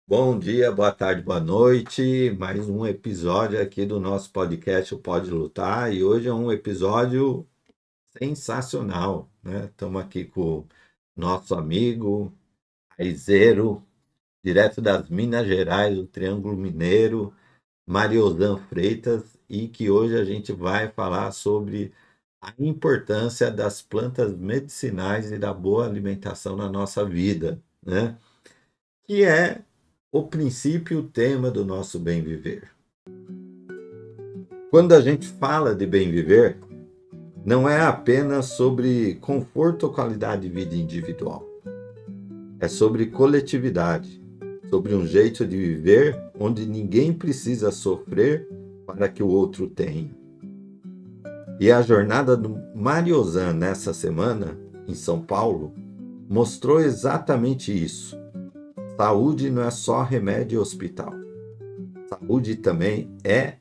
Bom dia, boa tarde, boa noite. Mais um episódio aqui do nosso podcast, o Pode Lutar. E hoje é um episódio sensacional, né? Estamos aqui com o nosso amigo Raizeiro, direto das Minas Gerais, do Triângulo Mineiro, Mariozan Freitas, e que hoje a gente vai falar sobre a importância das plantas medicinais e da boa alimentação na nossa vida, né? Que é o princípio e o tema do nosso bem viver. Quando a gente fala de bem viver, não é apenas sobre conforto ou qualidade de vida individual. É sobre coletividade, sobre um jeito de viver onde ninguém precisa sofrer para que o outro tenha. E a jornada do Mariozan nessa semana, em São Paulo, mostrou exatamente isso. Saúde não é só remédio e hospital. Saúde também é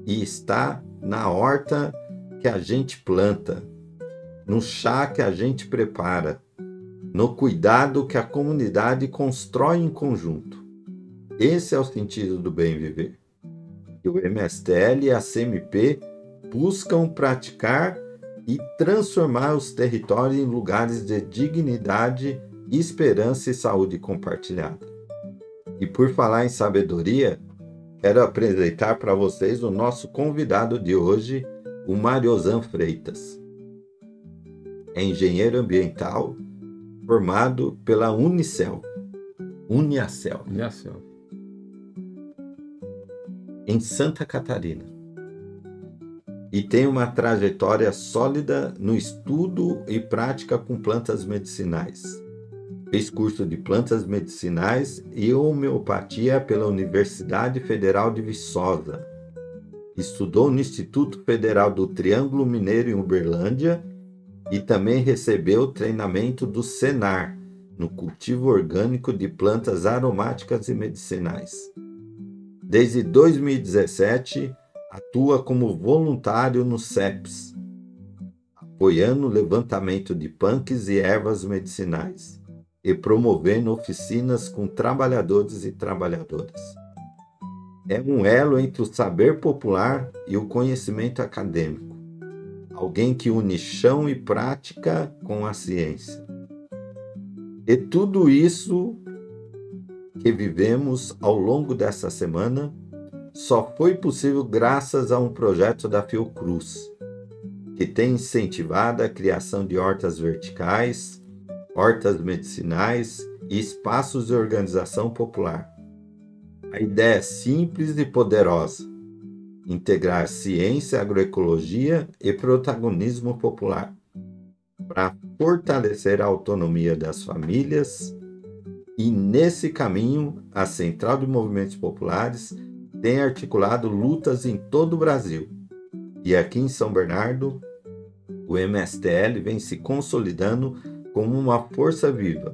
e está na horta que a gente planta, no chá que a gente prepara, no cuidado que a comunidade constrói em conjunto. Esse é o sentido do bem viver. E o MSTL e a CMP buscam praticar e transformar os territórios em lugares de dignidade, esperança e saúde compartilhada. E por falar em sabedoria, quero apresentar para vocês o nosso convidado de hoje, o Mariozan Freitas. É engenheiro ambiental formado pela Uniacel, em Santa Catarina. E tem uma trajetória sólida no estudo e prática com plantas medicinais. Fez curso de plantas medicinais e homeopatia pela Universidade Federal de Viçosa. Estudou no Instituto Federal do Triângulo Mineiro em Uberlândia e também recebeu treinamento do Senar, no cultivo orgânico de plantas aromáticas e medicinais. Desde 2017, atua como voluntário no CEPS, apoiando o levantamento de punks e ervas medicinais e promovendo oficinas com trabalhadores e trabalhadoras. É um elo entre o saber popular e o conhecimento acadêmico. Alguém que une chão e prática com a ciência. E tudo isso que vivemos ao longo dessa semana só foi possível graças a um projeto da Fiocruz, que tem incentivado a criação de hortas verticais, hortas medicinais e espaços de organização popular. A ideia é simples e poderosa: integrar ciência, agroecologia e protagonismo popular, para fortalecer a autonomia das famílias. E nesse caminho, a Central de Movimentos Populares tem articulado lutas em todo o Brasil. E aqui em São Bernardo, o MSTL vem se consolidando como uma força viva.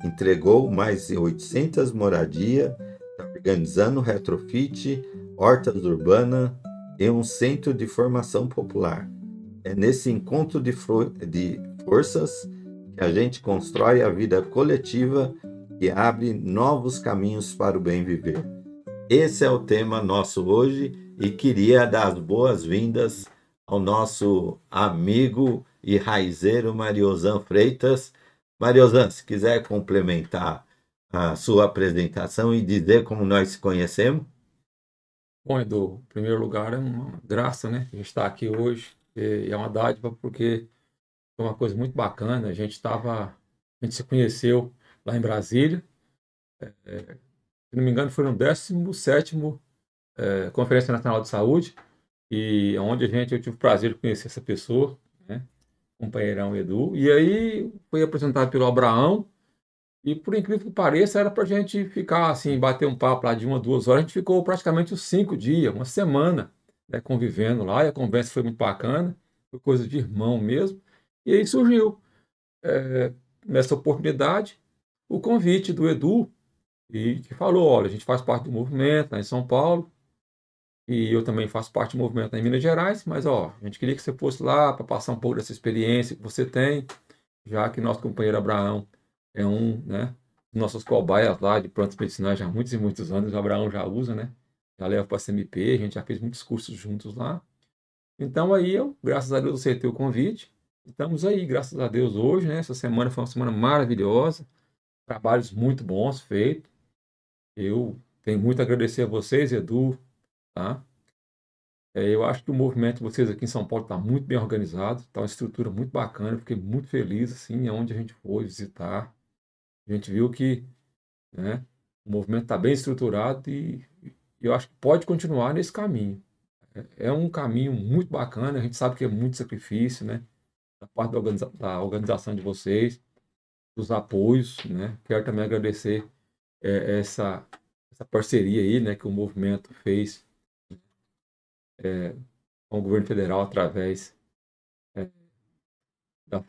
Entregou mais de 800 moradias, organizando retrofit, hortas urbanas e um centro de formação popular. É nesse encontro de forças que a gente constrói a vida coletiva e abre novos caminhos para o bem viver. Esse é o tema nosso hoje e queria dar as boas-vindas ao nosso amigo e raizeiro Mariozan Freitas. Mariozan, se quiser complementar a sua apresentação e dizer como nós se conhecemos. Bom, Edu, em primeiro lugar, é uma graça, né? A gente está aqui hoje e é uma dádiva porque foi uma coisa muito bacana. A gente se conheceu lá em Brasília. Se não me engano, foi no 17º Conferência Nacional de Saúde, e onde eu tive o prazer de conhecer essa pessoa, né? Companheirão Edu. E aí foi apresentado pelo Abraão. E por incrível que pareça, era para a gente ficar assim, bater um papo lá de 1 a 2 horas. A gente ficou praticamente os 5 dias, uma semana, né, convivendo lá, e a conversa foi muito bacana, foi coisa de irmão mesmo. E aí surgiu, nessa oportunidade, o convite do Edu, e que falou: olha, a gente faz parte do movimento lá em São Paulo, e eu também faço parte do movimento lá em Minas Gerais, mas ó, a gente queria que você fosse lá para passar um pouco dessa experiência que você tem, já que nosso companheiro Abraão é um, né, dos nossos cobaias lá de plantas medicinais já há muitos e muitos anos. O Abraão já usa, né? Já leva para a CMP, a gente já fez muitos cursos juntos lá. Então aí eu, graças a Deus, aceitei o convite. Estamos aí, graças a Deus, hoje, né? Essa semana foi uma semana maravilhosa, trabalhos muito bons feitos. Eu tenho muito a agradecer a vocês, Edu, tá? Eu acho que o movimento de vocês aqui em São Paulo está muito bem organizado, está uma estrutura muito bacana. Fiquei muito feliz, assim, aonde a gente foi visitar. A gente viu que, né, o movimento está bem estruturado e eu acho que pode continuar nesse caminho. É um caminho muito bacana, a gente sabe que é muito sacrifício, né? Da parte da organização de vocês, dos apoios, né? Quero também agradecer essa parceria aí, né, que o movimento fez com o governo federal através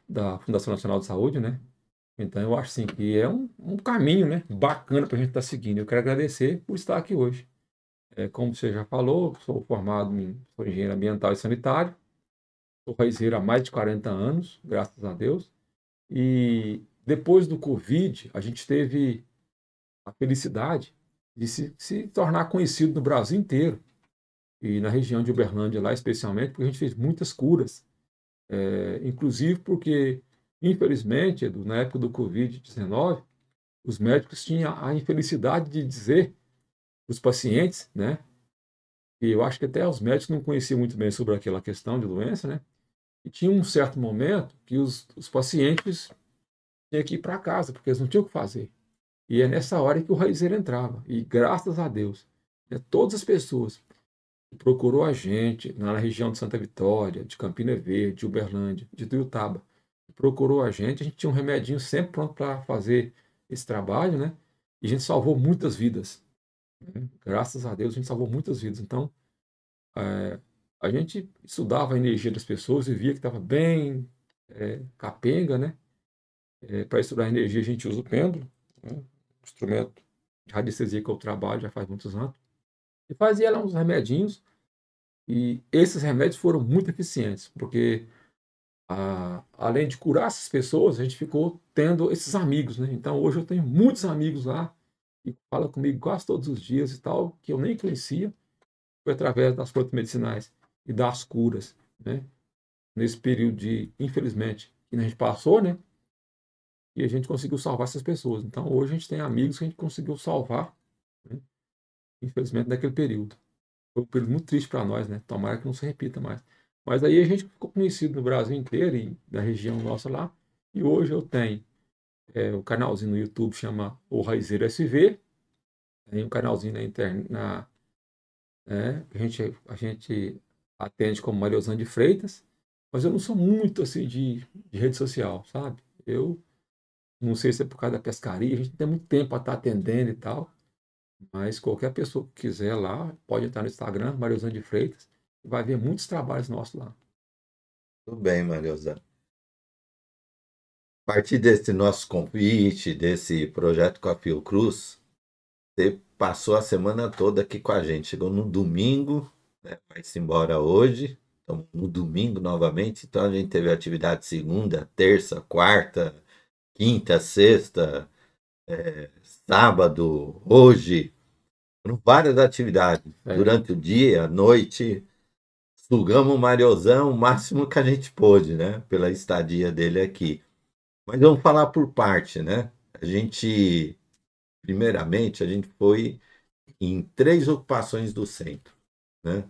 da Fundação Nacional de Saúde, né? Então eu acho assim que é um caminho, né, bacana para a gente estar seguindo. Eu quero agradecer por estar aqui hoje. Como você já falou, sou engenheiro ambiental e sanitário, sou raizeiro há mais de 40 anos, graças a Deus. E depois do Covid, a gente teve a felicidade de se tornar conhecido no Brasil inteiro e na região de Uberlândia lá especialmente, porque a gente fez muitas curas, inclusive porque, infelizmente, Edu, na época do Covid-19, os médicos tinham a infelicidade de dizer para os pacientes, né, e eu acho que até os médicos não conheciam muito bem sobre aquela questão de doença, né, e tinha um certo momento que os pacientes tinham que ir para casa, porque eles não tinham o que fazer. E é nessa hora que o raizeiro entrava. E graças a Deus, né, todas as pessoas que procurou a gente na região de Santa Vitória, de Campina Verde, de Uberlândia, de Tuiutaba, procurou a gente tinha um remedinho sempre pronto para fazer esse trabalho, né? E a gente salvou muitas vidas. Né? Graças a Deus, a gente salvou muitas vidas. Então, a gente estudava a energia das pessoas e via que estava bem capenga, né? Para estudar a energia, a gente usa o pêndulo, né? Instrumento de radiestesia que eu trabalho já faz muitos anos. E fazia lá uns remedinhos, e esses remédios foram muito eficientes, porque além de curar essas pessoas, a gente ficou tendo esses amigos, né? Então hoje eu tenho muitos amigos lá que falam comigo quase todos os dias e tal, que eu nem conhecia, foi através das plantas medicinais e das curas, né? Nesse período de, infelizmente, que a gente passou, né? E a gente conseguiu salvar essas pessoas. Então hoje a gente tem amigos que a gente conseguiu salvar, né? Infelizmente, naquele período. Foi um período muito triste para nós, né? Tomara que não se repita mais. Mas aí a gente ficou conhecido no Brasil inteiro e na região nossa lá. E hoje eu tenho o canalzinho no YouTube, chama O Raizeiro SV. Tem um canalzinho na internet, a gente atende como Mariozano de Freitas. Mas eu não sou muito assim de rede social, sabe? Eu não sei se é por causa da pescaria, a gente não tem muito tempo para estar atendendo e tal. Mas qualquer pessoa que quiser lá, pode entrar no Instagram, Mariozano de Freitas, e vai ver muitos trabalhos nossos lá. Tudo bem, Marilza. A partir desse nosso convite, desse projeto com a Fiocruz, você passou a semana toda aqui com a gente. Chegou no domingo, né? Vai-se embora hoje. Então, no domingo novamente. Então, a gente teve atividade segunda, terça, quarta, quinta, sexta, sábado, hoje. Foram várias atividades. É, Durante o dia, à noite, sugamos o Mariozão o máximo que a gente pôde, né? Pela estadia dele aqui. Mas vamos falar por parte, né? Primeiramente, a gente foi em 3 ocupações do centro, né?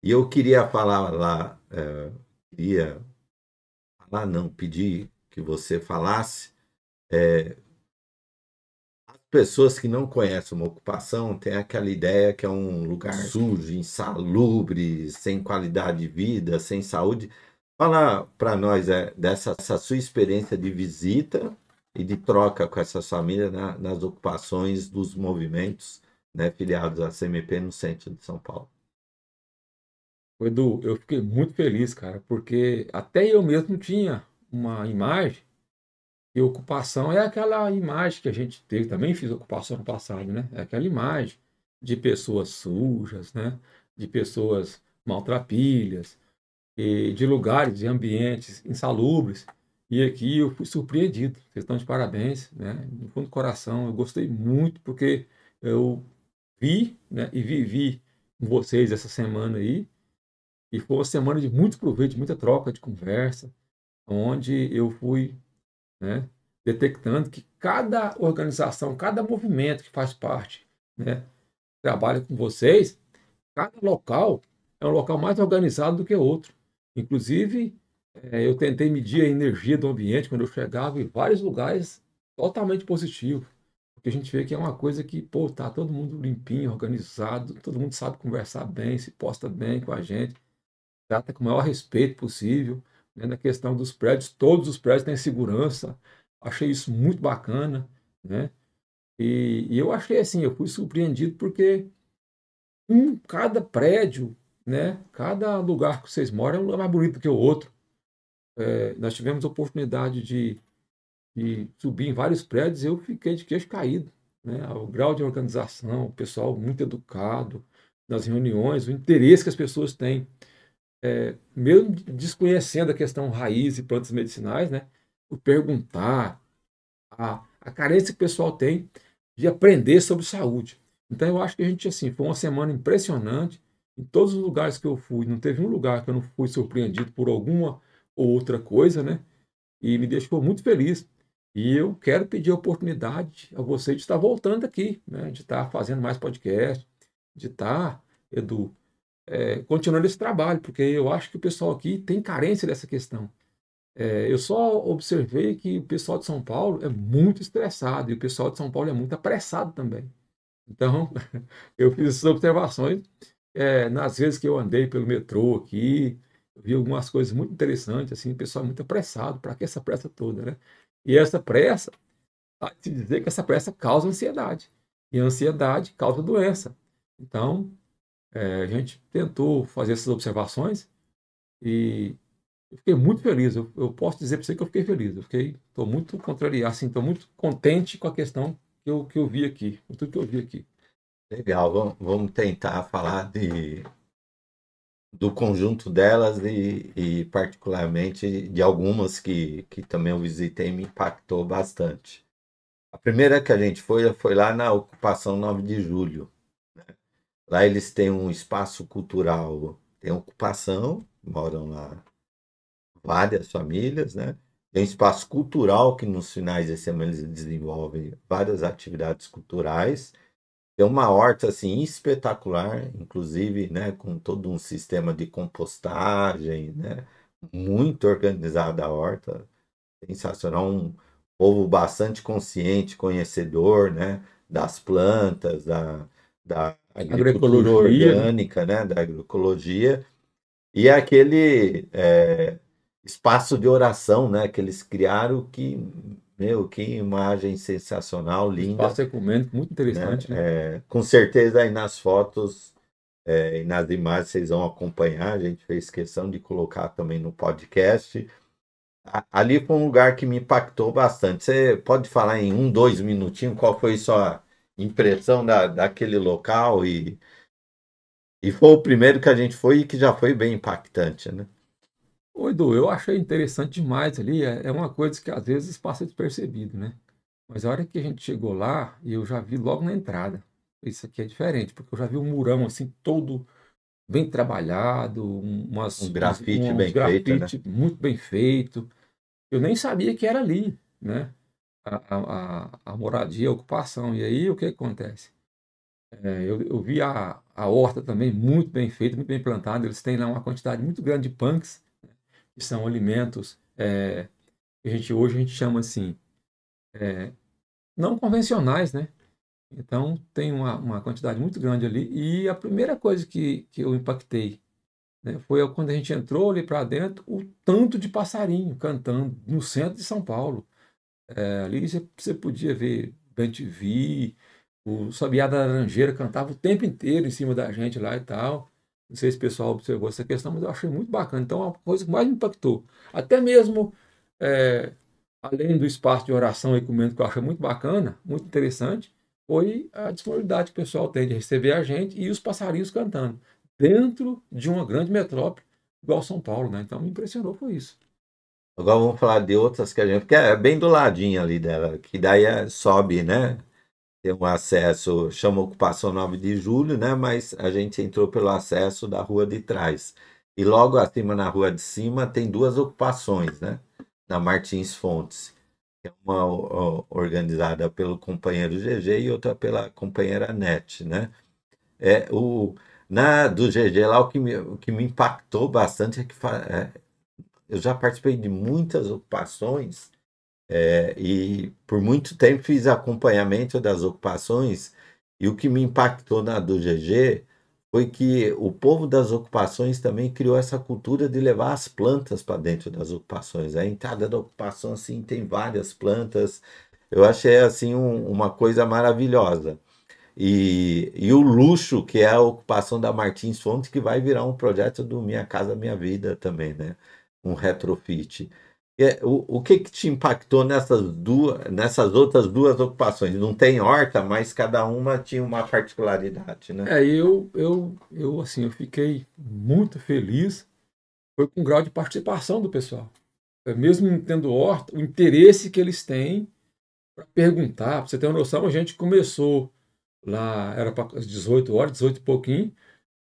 E eu queria falar lá, queria falar não, pedir que você falasse. As pessoas que não conhecem uma ocupação têm aquela ideia que é um lugar sujo, insalubre, sem qualidade de vida, sem saúde. Fala para nós dessa essa sua experiência de visita e de troca com essas famílias nas ocupações dos movimentos, né, filiados à CMP no centro de São Paulo. Edu, eu fiquei muito feliz, cara, porque até eu mesmo tinha uma imagem, e ocupação é aquela imagem que a gente teve, também fiz ocupação no passado, né? É aquela imagem de pessoas sujas, né? De pessoas maltrapilhas, e de lugares, de ambientes insalubres. E aqui eu fui surpreendido. Vocês estão de parabéns, né? No fundo do coração, eu gostei muito porque eu vi, né, e vivi com vocês essa semana aí. E foi uma semana de muito proveito, de muita troca de conversa, onde eu fui, né, detectando que cada organização, cada movimento que faz parte, né, trabalha com vocês, cada local é um local mais organizado do que outro. Inclusive, eu tentei medir a energia do ambiente quando eu chegava em vários lugares totalmente positivo. Porque a gente vê que é uma coisa que, pô, tá todo mundo limpinho, organizado, todo mundo sabe conversar bem, se posta bem com a gente, trata com o maior respeito possível, né? Na questão dos prédios, todos os prédios têm segurança. Achei isso muito bacana, né? E eu achei assim, eu fui surpreendido porque cada prédio, né? Cada lugar que vocês moram é um lugar mais bonito do que o outro. Nós tivemos a oportunidade de subir em vários prédios e eu fiquei de queixo caído, né? O grau de organização, o pessoal muito educado nas reuniões, o interesse que as pessoas têm, mesmo desconhecendo a questão raiz e plantas medicinais, né? O perguntar, a carência que o pessoal tem de aprender sobre saúde. Então eu acho que a gente, assim, foi uma semana impressionante. Em todos os lugares que eu fui, não teve um lugar que eu não fui surpreendido por alguma ou outra coisa, né? E me deixou muito feliz. E eu quero pedir a oportunidade a você de estar voltando aqui, né? De estar fazendo mais podcast, de estar, Edu, continuando esse trabalho, porque eu acho que o pessoal aqui tem carência dessa questão. Eu só observei que o pessoal de São Paulo é muito estressado e o pessoal de São Paulo é muito apressado também. Então, eu fiz essas observações nas vezes que eu andei pelo metrô aqui, eu vi algumas coisas muito interessantes, assim, o pessoal é muito apressado, para que essa pressa toda, né? E essa pressa, há de se dizer que essa pressa causa ansiedade, e a ansiedade causa doença. Então, a gente tentou fazer essas observações e eu fiquei muito feliz. Eu posso dizer para você que eu fiquei feliz. Estou muito contrariado, assim, estou muito contente com a questão que eu vi aqui, com tudo que eu vi aqui. Legal, vamos tentar falar do conjunto delas e particularmente de algumas que também eu visitei e me impactou bastante. A primeira que a gente foi lá na Ocupação 9 de Julho. Lá eles têm um espaço cultural, tem ocupação, moram lá várias famílias, né? Tem um espaço cultural que nos finais de semana eles desenvolvem várias atividades culturais. Tem uma horta assim espetacular, inclusive, né, com todo um sistema de compostagem, né? Muito organizada a horta, sensacional, um povo bastante consciente, conhecedor, né, das plantas, da agricultura Agroecologia, né? orgânica, né, da agroecologia, e aquele espaço de oração, né, que eles criaram que, meu, que imagem sensacional, linda, Espaço ecumênico, muito né? interessante, né? Com certeza aí nas fotos e nas imagens vocês vão acompanhar, a gente fez questão de colocar também no podcast. Ali foi um lugar que me impactou bastante. Você pode falar em 2 minutinhos qual foi sua impressão daquele local e foi o primeiro que a gente foi e que já foi bem impactante, né? Ô, Edu, eu achei interessante demais ali. É uma coisa que às vezes passa despercebido, né? Mas a hora que a gente chegou lá, eu já vi logo na entrada. Isso aqui é diferente, porque eu já vi um murão assim todo bem trabalhado, Um grafite uns bem feito, né? grafite muito bem feito. Eu nem sabia que era ali, né? A moradia, a ocupação. E aí o que acontece? Eu vi a horta também muito bem feita, muito bem plantada. Eles têm lá uma quantidade muito grande de punks, que são alimentos que hoje a gente chama assim, não convencionais, né? Então tem uma quantidade muito grande ali. E a primeira coisa que eu impactei, né, foi quando a gente entrou ali para dentro, o tanto de passarinho cantando no centro de São Paulo. Ali você podia ver bem-te-vi, o Sabiá da Laranjeira cantava o tempo inteiro em cima da gente lá e tal. Não sei se o pessoal observou essa questão, mas eu achei muito bacana. Então, a coisa que mais me impactou, até mesmo é, além do espaço de oração ecumênico, que eu achei muito bacana, muito interessante, foi a disponibilidade que o pessoal tem de receber a gente e os passarinhos cantando, dentro de uma grande metrópole igual São Paulo, né? Então, me impressionou foi isso. Agora vamos falar de outras que a gente. Porque é bem do ladinho ali dela, que daí sobe, né? Tem um acesso, chama Ocupação 9 de Julho, né? Mas a gente entrou pelo acesso da rua de trás. E logo acima, na rua de cima, tem duas ocupações, né? Na Martins Fontes, que é uma organizada pelo companheiro GG e outra pela companheira NET, né? É, na do GG lá, o que me impactou bastante é que eu já participei de muitas ocupações e por muito tempo fiz acompanhamento das ocupações, e o que me impactou na do GG foi que o povo das ocupações também criou essa cultura de levar as plantas para dentro das ocupações. A entrada da ocupação assim tem várias plantas. Eu achei assim uma coisa maravilhosa. E o luxo que é a ocupação da Martins Fontes, que vai virar um projeto do Minha Casa Minha Vida também, né? Um retrofit. O que que te impactou nessas outras duas ocupações? Não tem horta, mas cada uma tinha uma particularidade, né? Assim, eu fiquei muito feliz, foi com o grau de participação do pessoal. Mesmo não tendo horta, o interesse que eles têm para perguntar, para você ter uma noção, a gente começou lá, era para as 18 horas, 18 e pouquinho,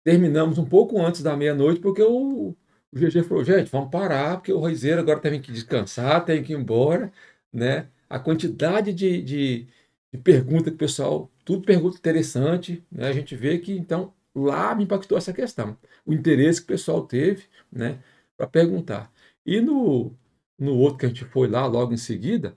terminamos um pouco antes da meia-noite, porque o GG falou, gente, vamos parar, porque o Roizeiro agora tem que descansar, tem que ir embora, né? A quantidade de pergunta que o pessoal, tudo pergunta interessante, né? A gente vê que, então, lá me impactou essa questão, o interesse que o pessoal teve, né, para perguntar. E no outro que a gente foi lá, logo em seguida,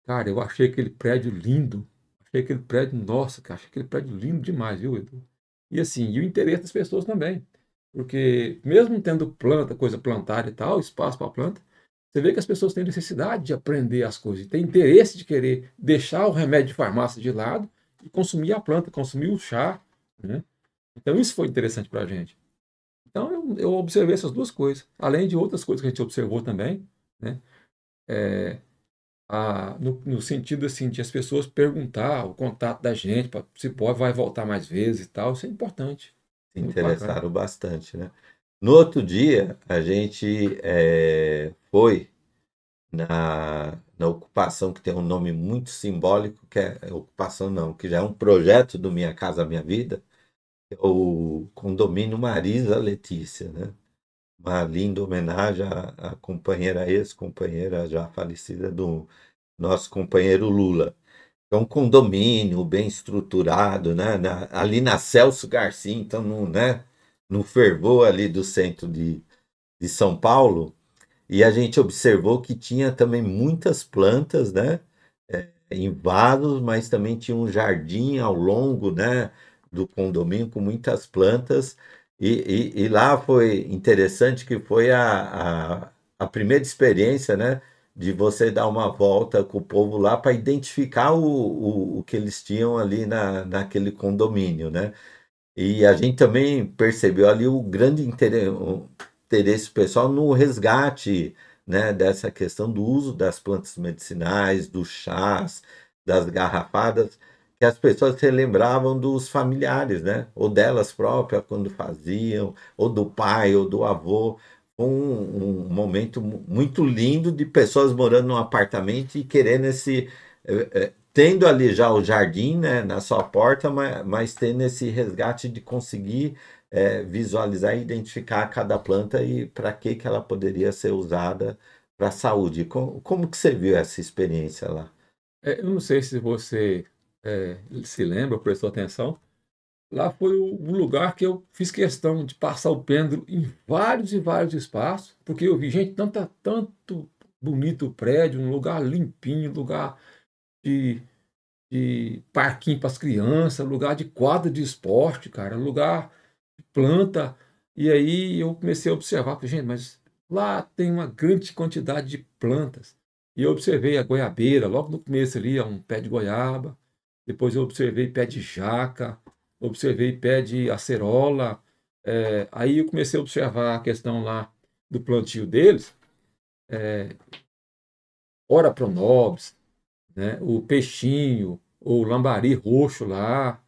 cara, eu achei aquele prédio lindo. Achei aquele prédio, nossa, cara, achei aquele prédio lindo demais, viu, Edu? E assim, e o interesse das pessoas também. Porque mesmo tendo planta, coisa plantada e tal, espaço para planta, você vê que as pessoas têm necessidade de aprender as coisas, têm interesse de querer deixar o remédio de farmácia de lado e consumir a planta, consumir o chá, né? Então isso foi interessante para a gente. Então eu observei essas duas coisas, além de outras coisas que a gente observou também, né? No sentido assim de as pessoas perguntar o contato da gente, se pode, vai voltar mais vezes e tal, isso é importante, Se muito bacana. interessaram bastante, né? No outro dia, a gente foi na ocupação que tem um nome muito simbólico, que é ocupação não, que já é um projeto do Minha Casa Minha Vida, que é o condomínio Marisa Letícia, né? Uma linda homenagem à companheira, ex-companheira já falecida do nosso companheiro Lula. É um condomínio bem estruturado, né? Ali na Celso Garcia, então no fervor ali do centro de São Paulo, e a gente observou que tinha também muitas plantas, né? Em vasos, mas também tinha um jardim ao longo, né? Do condomínio com muitas plantas. E lá foi interessante que foi a primeira experiência, né? De você dar uma volta com o povo lá para identificar o que eles tinham ali naquele condomínio, né? E a gente também percebeu ali o grande interesse pessoal no resgate, né, dessa questão do uso das plantas medicinais, dos chás, das garrafadas, que as pessoas se lembravam dos familiares, né, ou delas próprias quando faziam, ou do pai, ou do avô. Foi um momento muito lindo de pessoas morando num apartamento e querendo tendo ali já o jardim, né, na sua porta, mas tendo esse resgate de conseguir visualizar e identificar cada planta e para que ela poderia ser usada para a saúde. Como que você viu essa experiência lá? Eu não sei se você se lembra, prestou atenção, lá foi o lugar que eu fiz questão de passar o pêndulo em vários e vários espaços, porque eu vi, gente, tanto bonito o prédio, um lugar limpinho, lugar de parquinho para as crianças, lugar de quadra de esporte, cara, lugar de planta. E aí eu comecei a observar, falei, gente, mas lá tem uma grande quantidade de plantas. E eu observei a goiabeira, logo no começo ali, um pé de goiaba. Depois eu observei pé de jaca, observei pé de acerola. Aí eu comecei a observar a questão lá do plantio deles, ora pronobis, né, o peixinho, o lambari roxo lá,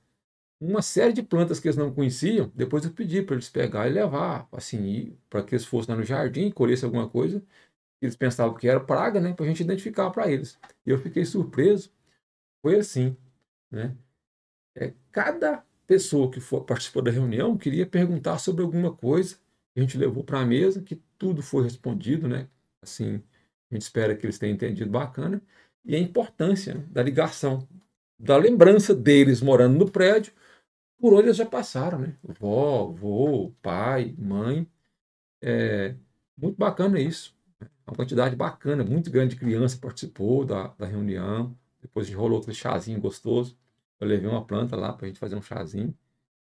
uma série de plantas que eles não conheciam. Depois eu pedi para eles pegar e levar, assim, para que eles fossem lá no jardim, colhessem alguma coisa eles pensavam que era praga, né? Para a gente identificar para eles. E eu fiquei surpreso. Foi assim, né? Cada pessoa que participou da reunião queria perguntar sobre alguma coisa. A gente levou para a mesa, que tudo foi respondido, né? Assim, a gente espera que eles tenham entendido bacana. E a importância, né, da ligação, da lembrança deles morando no prédio, por onde eles já passaram, né? Vó, vô, pai, mãe. É muito bacana isso. Uma quantidade bacana, muito grande de criança participou da reunião. Depois a gente rolou aquele chazinho gostoso. Eu levei uma planta lá para a gente fazer um chazinho,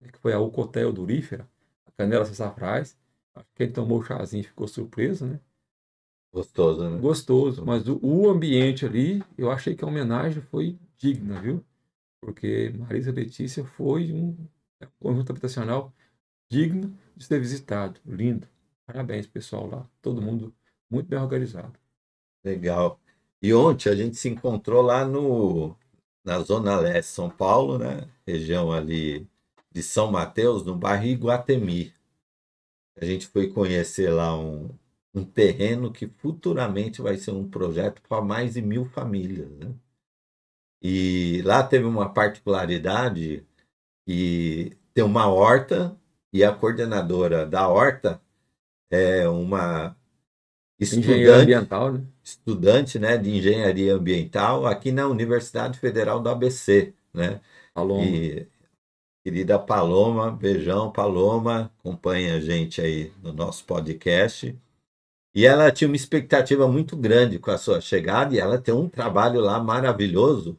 né, que foi a Ucotea odorífera, a canela sassafrás. Acho que quem tomou o chazinho ficou surpreso, né? Gostoso, né? Gostoso, mas o ambiente ali, eu achei que a homenagem foi digna, viu? Porque Marisa Letícia foi um conjunto habitacional digno de ser visitado, lindo. Parabéns, pessoal lá, todo mundo muito bem organizado. Legal. E ontem a gente se encontrou lá na Zona Leste de São Paulo, né? Região ali de São Mateus, no bairro Iguatemi. A gente foi conhecer lá um terreno que futuramente vai ser um projeto para mais de 1.000 famílias, né? E lá teve uma particularidade que tem uma horta e a coordenadora da horta é uma Engenheiro estudante, ambiental, né? estudante, né, de engenharia ambiental aqui na Universidade Federal do ABC, né? Paloma. E querida Paloma, beijão, Paloma, acompanha a gente aí no nosso podcast. E ela tinha uma expectativa muito grande com a sua chegada e ela tem um trabalho lá maravilhoso,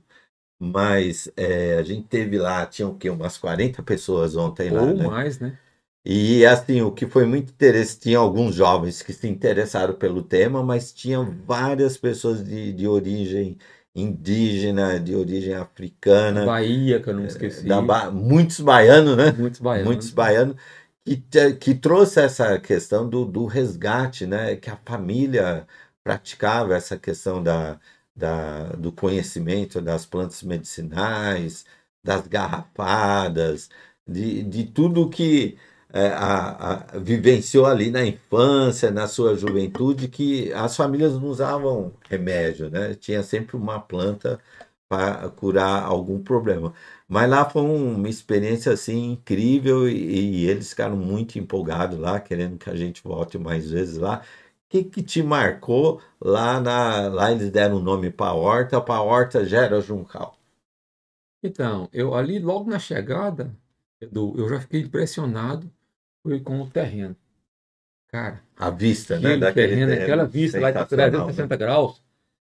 mas a gente teve lá, tinha o quê? Umas 40 pessoas ontem lá, Ou né? mais, né? E assim, o que foi muito interessante, tinha alguns jovens que se interessaram pelo tema, mas tinha várias pessoas de origem indígena, de origem A africana, Bahia, que eu não esqueci. muitos baianos, né? Muitos Muitos baianos. baianos, que trouxe essa questão do resgate, né? Que a família praticava essa questão do conhecimento das plantas medicinais, das garrafadas, de tudo que vivenciou ali na infância, na sua juventude, que as famílias não usavam remédio, né? Tinha sempre uma planta para curar algum problema. Mas lá foi uma experiência assim incrível e eles ficaram muito empolgados lá, querendo que a gente volte mais vezes lá. O que, que te marcou lá eles deram o nome para a horta Gera Juncal. Então, eu ali logo na chegada, eu já fiquei impressionado com o terreno. Cara, A vista, né, aquele daquele terreno, aquela terreno vista lá de sensacional, né? 360 graus,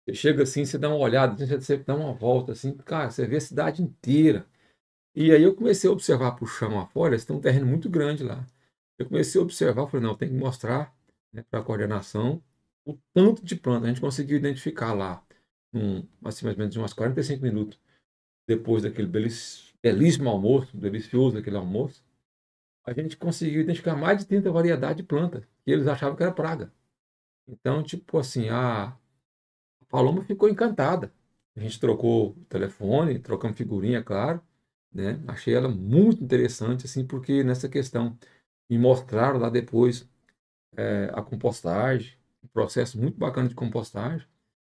você chega assim, você dá uma olhada, você dá uma volta assim, cara, você vê a cidade inteira. E aí eu comecei a observar para o chão afora, eles têm um terreno muito grande lá. Eu comecei a observar, falei, não, tem que mostrar, né, para a coordenação o tanto de planta. A gente conseguiu identificar lá, assim, mais ou menos uns 45 minutos depois daquele belíssimo almoço, delicioso aquele almoço, a gente conseguiu identificar mais de 30 variedades de plantas, que eles achavam que era praga. Então, tipo assim, a Paloma ficou encantada. A gente trocou o telefone, trocamos figurinha, claro, né? Achei ela muito interessante, assim, porque nessa questão me mostraram lá depois a compostagem, um processo muito bacana de compostagem.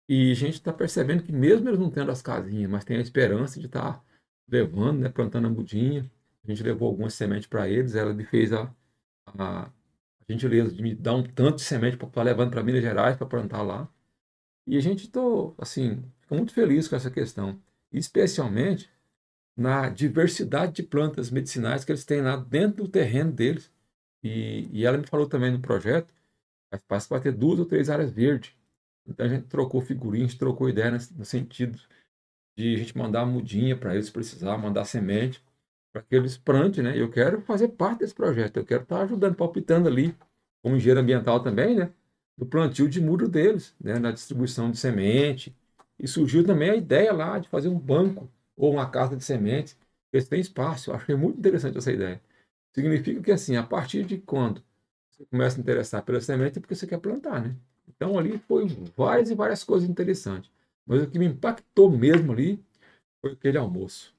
E a gente está percebendo que mesmo eles não tendo as casinhas, mas tem a esperança de estar levando, né, plantando a mudinha. A gente levou algumas sementes para eles, ela me fez a gentileza de me dar um tanto de semente para estar levando para Minas Gerais para plantar lá. E a gente tô, assim, fica muito feliz com essa questão, especialmente na diversidade de plantas medicinais que eles têm lá dentro do terreno deles. E ela me falou também no projeto, mas vai ter 2 ou 3 áreas verdes. Então a gente trocou figurinhas, trocou ideia no sentido de a gente mandar mudinha para eles se precisar, mandar semente para que eles plantem, né? Eu quero fazer parte desse projeto, eu quero estar ajudando, palpitando ali, como engenheiro ambiental também, né? Do plantio de mudo deles, né? Na distribuição de semente. E surgiu também a ideia lá de fazer um banco ou uma casa de sementes. Eles têm espaço, eu achei muito interessante essa ideia. Significa que, assim, a partir de quando você começa a interessar pela semente, é porque você quer plantar, né? Então ali foi várias e várias coisas interessantes. Mas o que me impactou mesmo ali foi aquele almoço.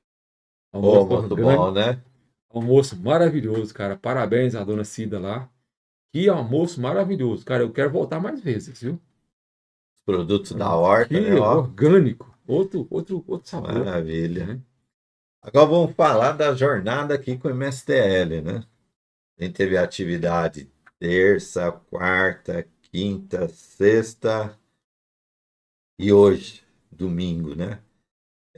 Pô, Almoço muito bom, orgânico, né? almoço maravilhoso, cara. Parabéns à dona Cida lá. Que almoço maravilhoso. Cara, eu quero voltar mais vezes, viu? produtos da horta, né? Ó, orgânico. Outro sabor. maravilha. Né? Agora vamos falar da jornada aqui com o MSTL, né? A gente teve atividade terça, quarta, quinta, sexta e hoje, domingo, né?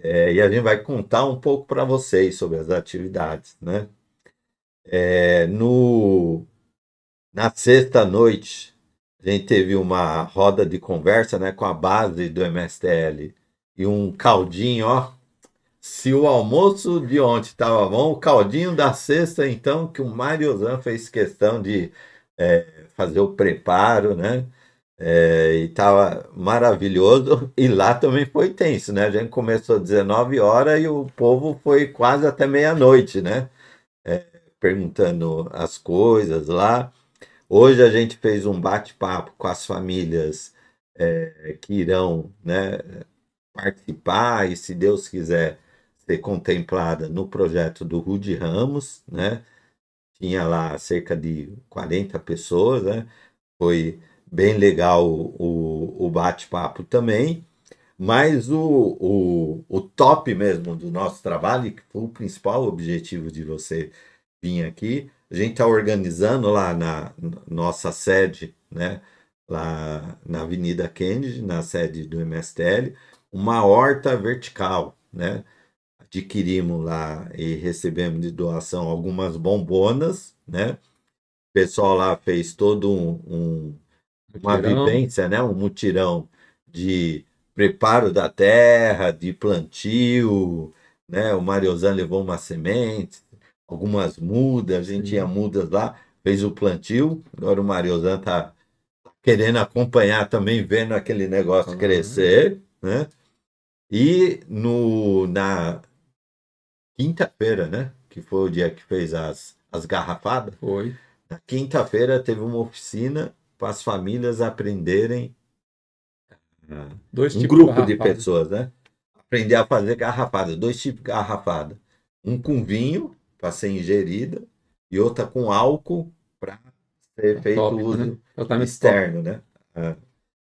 E a gente vai contar um pouco para vocês sobre as atividades, né? Na sexta-noite, a gente teve uma roda de conversa, né, com a base do MSTL e um caldinho, ó. Se o almoço de ontem estava bom, o caldinho da sexta, então, que o Mariozan fez questão de fazer o preparo, né? E estava maravilhoso. E lá também foi tenso, né? A gente começou às 19 horas e o povo foi quase até meia-noite, né? Perguntando as coisas lá. Hoje a gente fez um bate-papo com as famílias que irão, né, participar e, se Deus quiser, ser contemplada no projeto do Rude Ramos, né? Tinha lá cerca de 40 pessoas, né? Foi bem legal o bate-papo também, mas o top mesmo do nosso trabalho, que foi o principal objetivo de você vir aqui, a gente está organizando lá na nossa sede, né? Lá na Avenida Kennedy, na sede do MSTL, uma horta vertical, né? Adquirimos lá e recebemos de doação algumas bombonas, né? O pessoal lá fez todo uma vivência, né? Um mutirão de preparo da terra, de plantio, né? O Mariozan levou umas sementes, algumas mudas, a gente tinha mudas lá, fez o plantio. Agora o Mariozan tá querendo acompanhar também, vendo aquele negócio crescer, né? E na quinta-feira, né? Que foi o dia que fez as garrafadas. Foi. Na quinta-feira teve uma oficina para as famílias aprenderem, um grupo de pessoas, né? Aprender a fazer garrafada, 2 tipos de garrafada. Um com vinho para ser ingerida e outra com álcool para ser feito tópico, uso né? externo, né?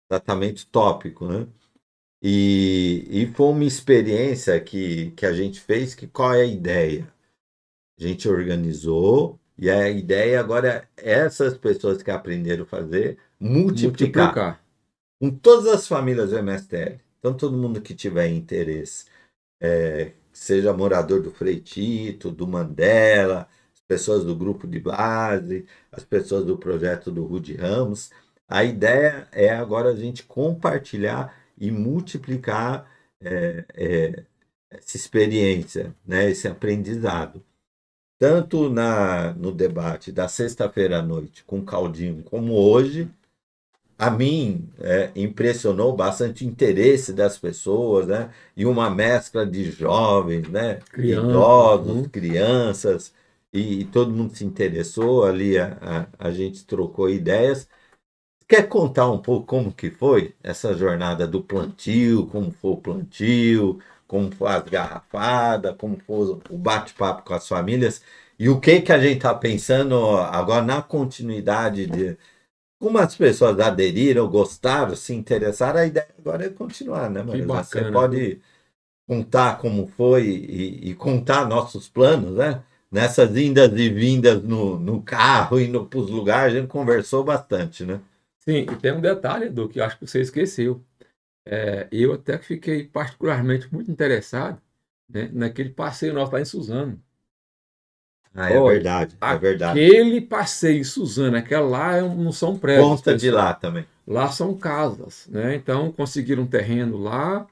Tratamento tópico, né? E foi uma experiência que a gente fez, que qual é a ideia? A gente organizou e a ideia agora é essas pessoas que aprenderam a fazer, multiplicar com todas as famílias do MSTL. Então, todo mundo que tiver interesse, seja morador do Frei Tito, do Mandela, as pessoas do grupo de base, as pessoas do projeto do Rude Ramos, a ideia é agora a gente compartilhar e multiplicar essa experiência, né, esse aprendizado. Tanto no debate da sexta-feira à noite com Caldinho, como hoje, a mim impressionou bastante o interesse das pessoas, né? E uma mescla de jovens, né? Idosos, crianças, e todo mundo se interessou ali, a gente trocou ideias. Quer contar um pouco como que foi essa jornada do plantio, como foi o plantio, como foi as garrafadas, como foi o bate-papo com as famílias, e o que a gente está pensando agora na continuidade de como as pessoas aderiram, gostaram, se interessaram, a ideia agora é continuar, né, Maria? Você pode contar como foi e contar nossos planos, né? Nessas indas e vindas no carro, indo para os lugares, a gente conversou bastante, né? Sim, e tem um detalhe, Edu, que eu acho que você esqueceu. Eu até que fiquei particularmente muito interessado, né, naquele passeio nosso lá em Suzano. É verdade, é verdade. Aquele passeio em Suzano, aquela lá não são prédios. Conta de lá também. Lá são casas, né? Então conseguiram um terreno lá,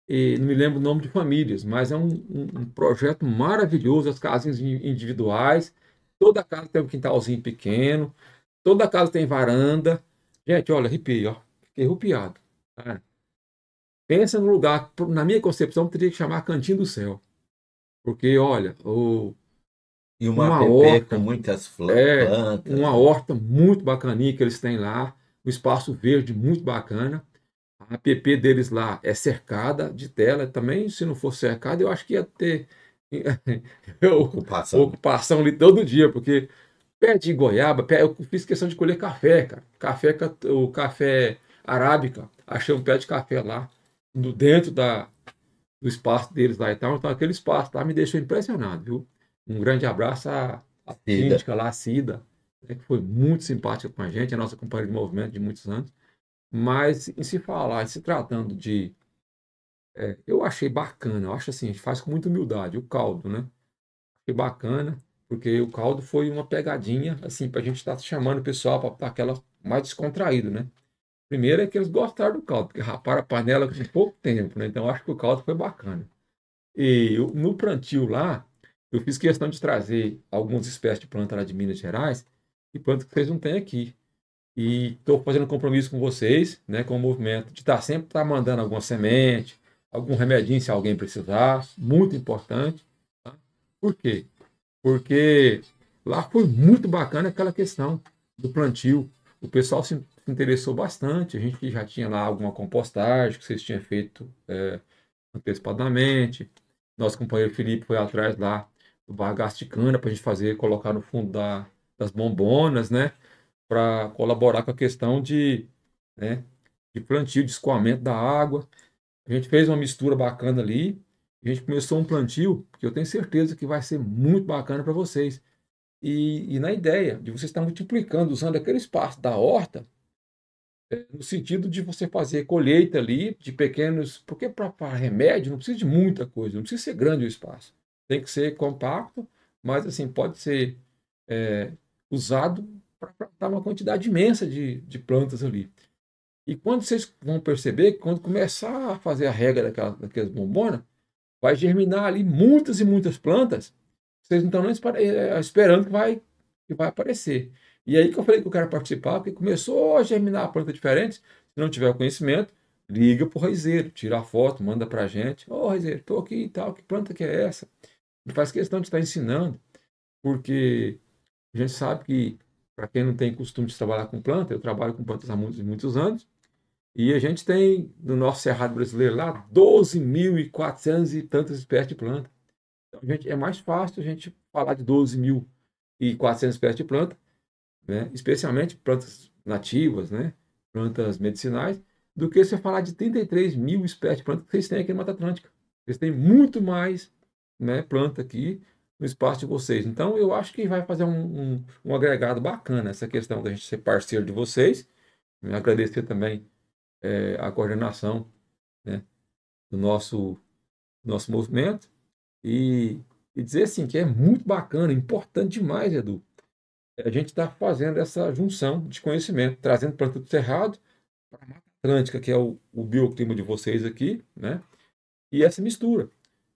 e não me lembro o nome de famílias, mas é um projeto maravilhoso, as casinhas individuais, toda casa tem um quintalzinho pequeno, toda casa tem varanda. Gente, olha, arrepiei, ó. Fiquei arrepiado. Cara, pensa no lugar, na minha concepção, teria que chamar Cantinho do Céu. Porque, olha, E uma uma app horta, com muitas plantas. uma horta muito bacaninha que eles têm lá, um espaço verde muito bacana. A app deles lá é cercada de tela. Também, se não fosse cercada, eu acho que ia ter ocupação ali todo dia, porque pé de goiaba, eu fiz questão de colher café, cara. O café arábica. achei um pé de café lá, dentro do espaço deles lá e tal. Então, aquele espaço lá me deixou impressionado, viu? Um grande abraço à Cida. síndica lá, a Cida, né, que foi muito simpática com a gente, a nossa companheira de movimento de muitos anos. Mas, em se falar, em se tratando de. Eu achei bacana, eu acho assim, a gente faz com muita humildade, o caldo, né? Achei bacana, porque o caldo foi uma pegadinha, assim, para a gente estar chamando o pessoal para estar aquela mais descontraído, né? Primeiro é que eles gostaram do caldo, porque raparam a panela com pouco tempo, né? Então, eu acho que o caldo foi bacana. E no plantio lá, eu fiz questão de trazer algumas espécies de planta lá de Minas Gerais, e planta que vocês não têm aqui. E estou fazendo um compromisso com vocês, né, com o movimento, de estar sempre mandando alguma semente, algum remedinho se alguém precisar, muito importante. Tá? Por quê? Porque lá foi muito bacana aquela questão do plantio. O pessoal se interessou bastante, a gente já tinha lá alguma compostagem que vocês tinham feito antecipadamente. Nosso companheiro Felipe foi atrás lá do bagaço de cana para a gente fazer, colocar no fundo das bombonas, né? Para colaborar com a questão né, de plantio, de escoamento da água. A gente fez uma mistura bacana ali. A gente começou um plantio que eu tenho certeza que vai ser muito bacana para vocês. E na ideia de você estar multiplicando, usando aquele espaço da horta, no sentido de você fazer colheita ali de pequenos. Porque para remédio não precisa de muita coisa, não precisa ser grande o espaço. Tem que ser compacto, mas assim, pode ser usado para plantar uma quantidade imensa de plantas ali. E quando vocês vão perceber que quando começar a fazer a rega daquelas bombonas, vai germinar ali muitas e muitas plantas, vocês não estão nem esperando que vai aparecer. E aí que eu falei que eu quero participar, porque começou a germinar planta diferente. Se não tiver o conhecimento, liga para o raizeiro, tira a foto, manda para a gente. Ô, raizeiro, estou aqui e tal, que planta que é essa? E faz questão de estar ensinando, porque a gente sabe que, para quem não tem costume de trabalhar com planta, eu trabalho com plantas há muitos e muitos anos, e a gente tem, no nosso Cerrado brasileiro lá, 12.400 e tantas espécies de planta. Então, gente, é mais fácil a gente falar de 12.400 espécies de planta, né? Especialmente plantas nativas, né? Plantas medicinais, do que você falar de 33 mil espécies de planta que vocês têm aqui na Mata Atlântica. Vocês têm muito mais, né, planta aqui no espaço de vocês. Então, eu acho que vai fazer um agregado bacana essa questão da gente ser parceiro de vocês. Agradecer também a coordenação, né, do nosso movimento e, e dizer assim que é muito bacana, importante demais, Edu. A gente está fazendo essa junção de conhecimento, trazendo planta do cerrado para a Mata Atlântica, que é o bioclima de vocês aqui, né? E essa mistura.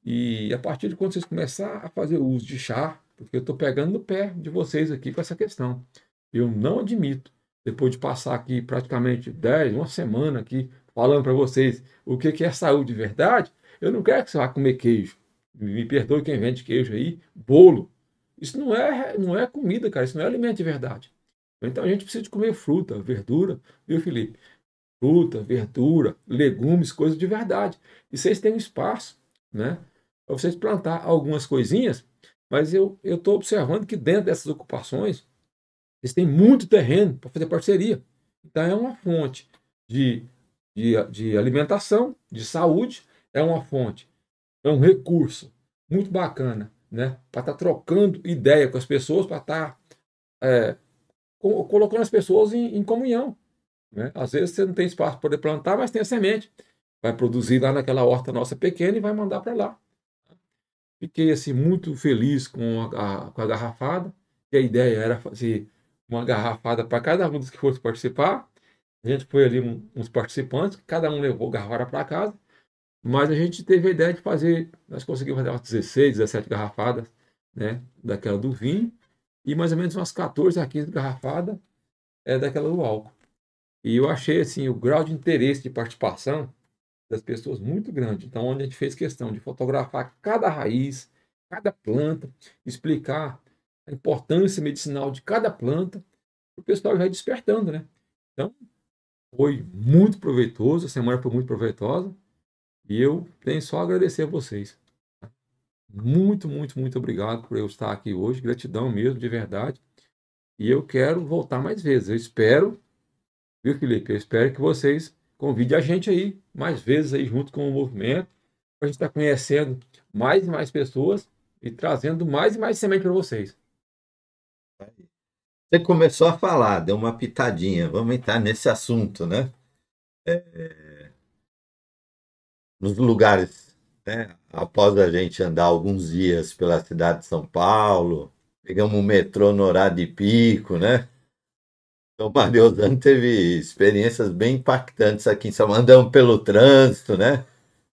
E a partir de quando vocês começarem a fazer uso de chá, porque eu estou pegando no pé de vocês aqui com essa questão. Eu não admito, depois de passar aqui praticamente uma semana aqui, falando para vocês o que é saúde de verdade, eu não quero que você vá comer queijo. Me perdoe quem vende queijo aí, bolo. Isso não é comida, cara, isso não é alimento de verdade. Então a gente precisa de comer fruta, verdura, viu, Felipe? Fruta, verdura, legumes, coisas de verdade. E vocês têm um espaço, né, para vocês plantar algumas coisinhas, mas eu estou observando que dentro dessas ocupações, vocês têm muito terreno para fazer parceria. Então é uma fonte de alimentação, de saúde, é uma fonte, é um recurso muito bacana, né, para estar trocando ideia com as pessoas, para estar colocando as pessoas em comunhão. Né? Às vezes você não tem espaço para poder plantar, mas tem a semente. Vai produzir lá naquela horta nossa pequena e vai mandar para lá. Fiquei assim muito feliz com a garrafada, que a ideia era fazer uma garrafada para cada um dos que fosse participar. A gente foi ali uns participantes, cada um levou garrafada para casa, mas a gente teve a ideia de fazer, nós conseguimos fazer umas 16, 17 garrafadas, né, daquela do vinho, e mais ou menos umas 14 a 15 garrafadas daquela do álcool. E eu achei assim o grau de interesse de participação das pessoas muito grande. Então, onde a gente fez questão de fotografar cada raiz, cada planta, explicar a importância medicinal de cada planta, o pessoal já ir despertando, né? Então, foi muito proveitoso, a semana foi muito proveitosa, e eu tenho só a agradecer a vocês. Muito, muito, muito obrigado por eu estar aqui hoje, gratidão mesmo, de verdade. E eu quero voltar mais vezes. Eu espero, viu, Felipe? Eu espero que vocês convide a gente aí mais vezes aí junto com o movimento, para a gente estar conhecendo mais e mais pessoas e trazendo mais e mais semente para vocês. Você começou a falar, deu uma pitadinha. Vamos entrar nesse assunto, né? Nos lugares, né? Após a gente andar alguns dias pela cidade de São Paulo, pegamos um metrô no horário de pico, né? Então, Mariosano teve experiências bem impactantes aqui em São Paulo. Andamos pelo trânsito, né?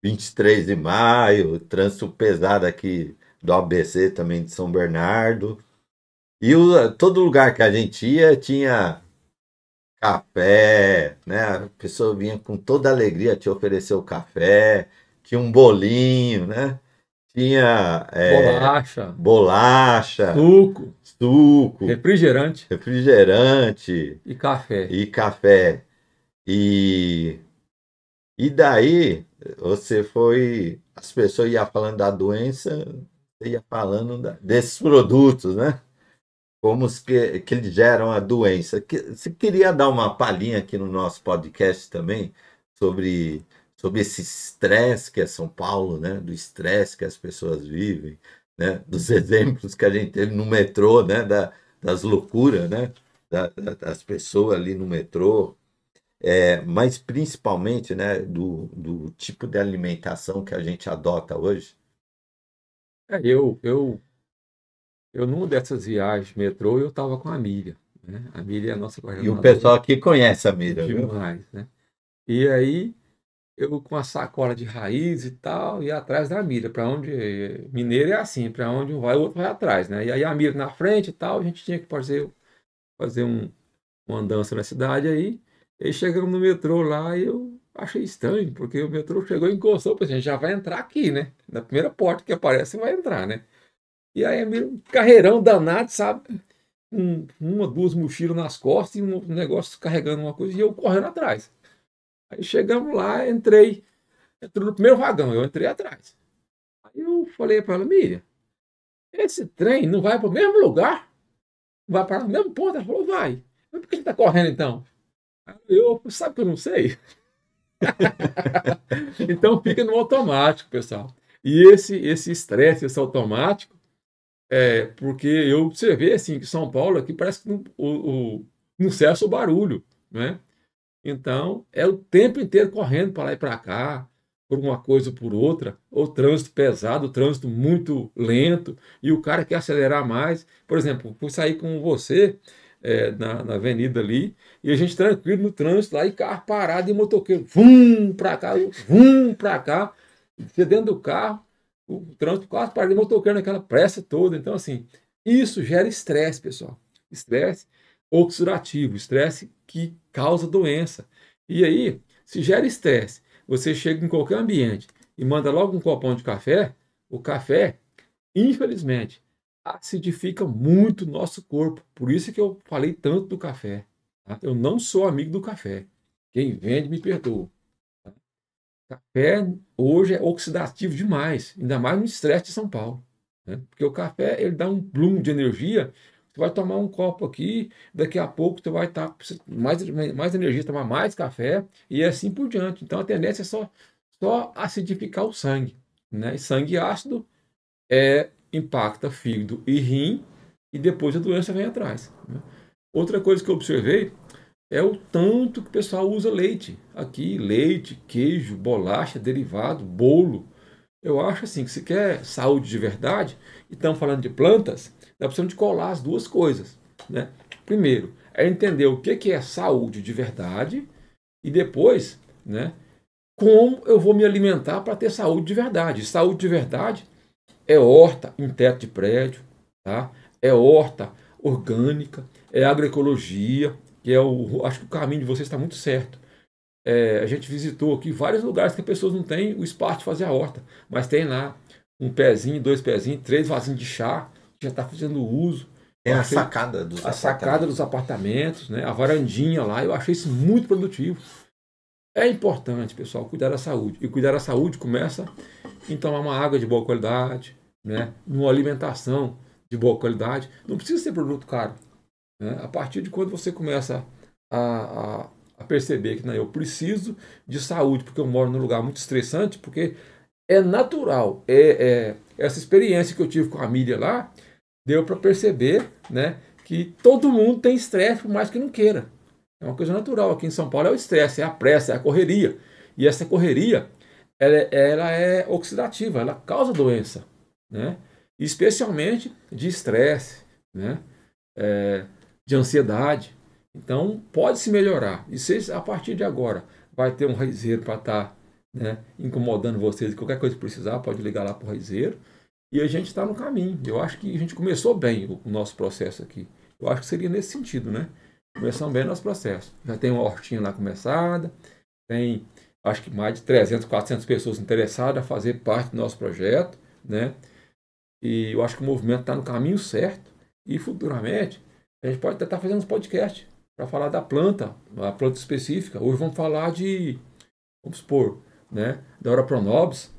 23 de maio, trânsito pesado aqui do ABC, também de São Bernardo. E todo lugar que a gente ia tinha café, né? A pessoa vinha com toda alegria te oferecer o café, tinha um bolinho, né? Tinha Bolacha, bolacha, suco, suco, refrigerante refrigerante e café. e café. E, e daí você foi, as pessoas iam falando da doença, você ia falando desses produtos, né? Como que eles geram a doença. Você queria dar uma palhinha aqui no nosso podcast também sobre, sobre esse estresse que é São Paulo, né? Do estresse que as pessoas vivem, né? Dos exemplos que a gente teve no metrô, né? Das loucuras, né? Das pessoas ali no metrô. Mas principalmente, né? Do tipo de alimentação que a gente adota hoje. É, eu numa dessas viagens de metrô, eu estava com a Miriam, né? A Miriam é a nossa E o pessoal coordenadora aqui conhece a Mira, viu? demais, né? E aí eu com a sacola de raiz e tal, e atrás da Mira, para onde mineiro é assim, para onde um vai, o outro vai atrás, né? E aí a Mira na frente e tal, a gente tinha que fazer uma andança na cidade aí. E aí chegamos no metrô lá e eu achei estranho, porque o metrô chegou e encostou, pensei, a gente já vai entrar aqui, né? Na primeira porta que aparece, vai entrar, né? E aí a Mira, um carreirão danado, sabe? Uma, duas mochilas nas costas e um negócio carregando uma coisa e eu correndo atrás. Aí chegamos lá, entrou no primeiro vagão, eu entrei atrás. Aí eu falei para ela, Miriam, esse trem não vai para o mesmo lugar? Vai para o mesmo ponto? Ela falou, vai. Mas por que você está correndo então? Sabe que eu não sei? Então fica no automático, pessoal. E esse estresse, esse automático, porque eu observei assim, que São Paulo aqui parece que não cessa o barulho, né? Então, é o tempo inteiro correndo para lá e para cá, por uma coisa ou por outra, ou trânsito pesado, trânsito muito lento, e o cara quer acelerar mais. Por exemplo, fui sair com você na avenida ali, e a gente tranquilo no trânsito lá, e carro parado e motoqueiro, vum para cá, vum para cá, você dentro do carro, o trânsito quase parado, e motoqueiro naquela pressa toda. Então, assim, isso gera estresse, pessoal. Estresse oxidativo, estresse que causa doença. E aí, se gera estresse, você chega em qualquer ambiente e manda logo um copão de café, o café, infelizmente, acidifica muito o nosso corpo. Por isso que eu falei tanto do café. Tá? Eu não sou amigo do café. Quem vende me perdoa. Tá? Café hoje é oxidativo demais, ainda mais no estresse de São Paulo. Né? Porque o café ele dá um bloom de energia. Você vai tomar um copo aqui, daqui a pouco você vai estar mais energia, tomar mais café e assim por diante. Então a tendência é só acidificar o sangue. Né? E sangue ácido impacta fígado e rim e depois a doença vem atrás. Né? Outra coisa que eu observei é o tanto que o pessoal usa leite. Aqui, leite, queijo, bolacha, derivado, bolo. Eu acho assim que se quer saúde de verdade, e estamos falando de plantas, nós precisamos de colar as duas coisas. Né? Primeiro, é entender o que é saúde de verdade, e depois, né, como eu vou me alimentar para ter saúde de verdade. Saúde de verdade é horta em teto de prédio, tá? É horta orgânica, é agroecologia, que acho que o caminho de vocês está muito certo. A gente visitou aqui vários lugares que as pessoas não têm o espaço de fazer a horta, mas tem lá um pezinho, dois pezinhos, três vasinhos de chá, que já está fazendo uso. Tem a sacada dos a sacada dos apartamentos, né? A varandinha lá, eu achei isso muito produtivo. É importante, pessoal, cuidar da saúde. E cuidar da saúde começa em tomar uma água de boa qualidade, né? Numa alimentação de boa qualidade. Não precisa ser produto caro. Né? A partir de quando você começa a a perceber que não, eu preciso de saúde, porque eu moro num lugar muito estressante, porque é natural. Essa experiência que eu tive com a Miriam lá, deu para perceber, né, que todo mundo tem estresse, por mais que não queira. É uma coisa natural. Aqui em São Paulo é o estresse, é a pressa, é a correria. E essa correria, ela é oxidativa, ela causa doença, né? Especialmente de estresse, né? De ansiedade. Então, pode se melhorar. E se a partir de agora vai ter um raizeiro para estar, né, incomodando vocês, qualquer coisa que precisar, pode ligar lá para o raizeiro. E a gente está no caminho. Eu acho que a gente começou bem o nosso processo aqui. Eu acho que seria nesse sentido, né? Começamos bem o nosso processo. Já tem uma hortinha lá começada, tem acho que mais de 300, 400 pessoas interessadas a fazer parte do nosso projeto, né? E eu acho que o movimento está no caminho certo. E futuramente a gente pode até estar fazendo uns podcasts para falar da planta, a planta específica. Hoje vamos falar de, vamos supor, né, da Ora Pronobis.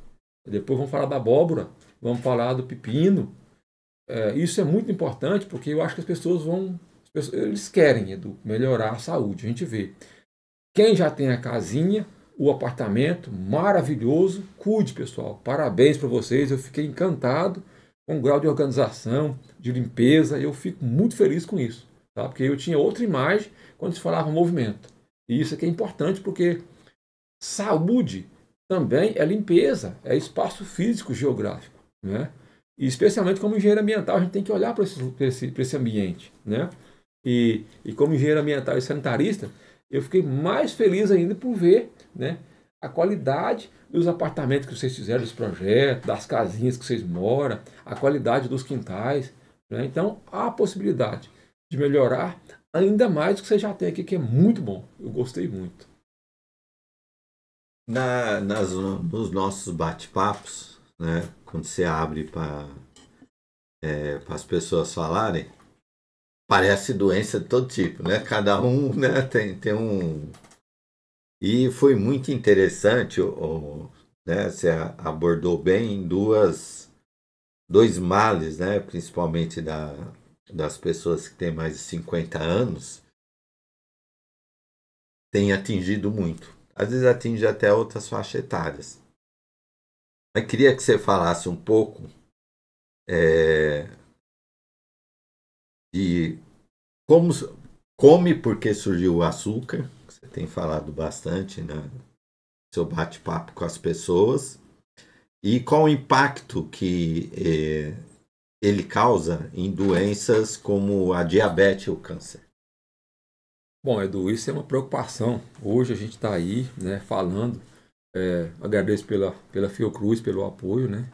Depois vamos falar da abóbora, vamos falar do pepino. Isso é muito importante porque eu acho que as pessoas eles querem, Edu, melhorar a saúde. A gente vê. Quem já tem a casinha, o apartamento, maravilhoso, cuide, pessoal. Parabéns para vocês. Eu fiquei encantado com o grau de organização, de limpeza. Eu fico muito feliz com isso, tá? Porque eu tinha outra imagem quando se falava movimento. E isso aqui é importante porque saúde também é limpeza, é espaço físico geográfico, né? E especialmente como engenheiro ambiental, a gente tem que olhar para esse ambiente, né? E como engenheiro ambiental e sanitarista, eu fiquei mais feliz ainda por ver, né, a qualidade dos apartamentos que vocês fizeram, dos projetos, das casinhas que vocês moram, a qualidade dos quintais, né? Então, há a possibilidade de melhorar ainda mais do que você já tem aqui, que é muito bom. Eu gostei muito. Nos nossos bate-papos, né, quando você abre para as pessoas falarem, parece doença de todo tipo, né? Cada um, né, tem um... E foi muito interessante, né, você abordou bem dois males, né, principalmente das pessoas que têm mais de 50 anos, tem atingido muito. Às vezes atinge até outras faixas etárias. Mas queria que você falasse um pouco de como e por que surgiu o açúcar. Você tem falado bastante no seu bate-papo com as pessoas. E qual o impacto que ele causa em doenças como a diabetes e o câncer. Bom, Edu, isso é uma preocupação. Hoje a gente está aí, né, falando. Agradeço pela Fiocruz, pelo apoio, né?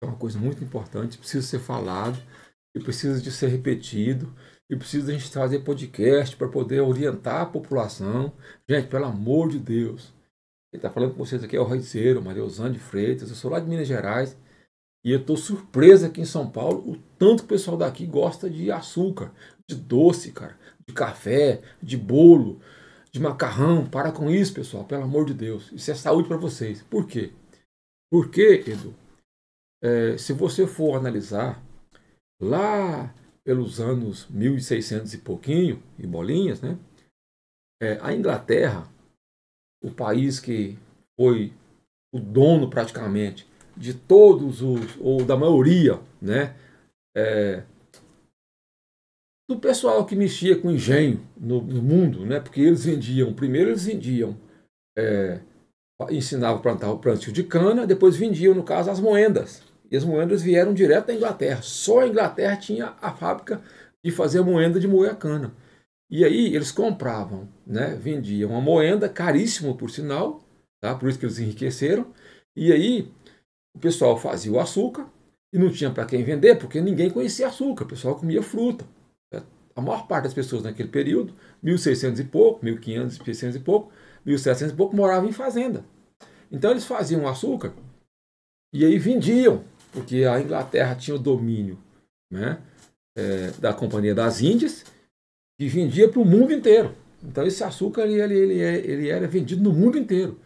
É uma coisa muito importante, precisa ser falado, e precisa de ser repetido, e precisa a gente fazer podcast para poder orientar a população. Gente, pelo amor de Deus. Quem está falando com vocês aqui é o Raizeiro, Mariosane de Freitas, eu sou lá de Minas Gerais, e eu estou surpresa aqui em São Paulo o tanto que o pessoal daqui gosta de açúcar, de doce, cara, de café, de bolo, de macarrão. Para com isso, pessoal, pelo amor de Deus. Isso é saúde para vocês. Por quê? Porque, Edu, se você for analisar, lá pelos anos 1600 e pouquinho, e bolinhas, né? A Inglaterra, o país que foi o dono praticamente de todos ou da maioria, né? Do pessoal que mexia com engenho no mundo, né? Porque primeiro eles vendiam, ensinavam a plantar o plantio de cana, depois vendiam, no caso, as moendas. E as moendas vieram direto da Inglaterra. Só a Inglaterra tinha a fábrica de fazer a moenda de moer a cana. E aí eles compravam, né? Vendiam a moenda, caríssimo por sinal, tá? Por isso que eles enriqueceram. E aí o pessoal fazia o açúcar e não tinha para quem vender, porque ninguém conhecia açúcar, o pessoal comia fruta. A maior parte das pessoas naquele período, 1600 e pouco, 1500, 1600 e pouco, 1700 e pouco, moravam em fazenda. Então eles faziam açúcar e aí vendiam, porque a Inglaterra tinha o domínio, né, da Companhia das Índias, e vendia para o mundo inteiro. Então esse açúcar ele era vendido no mundo inteiro.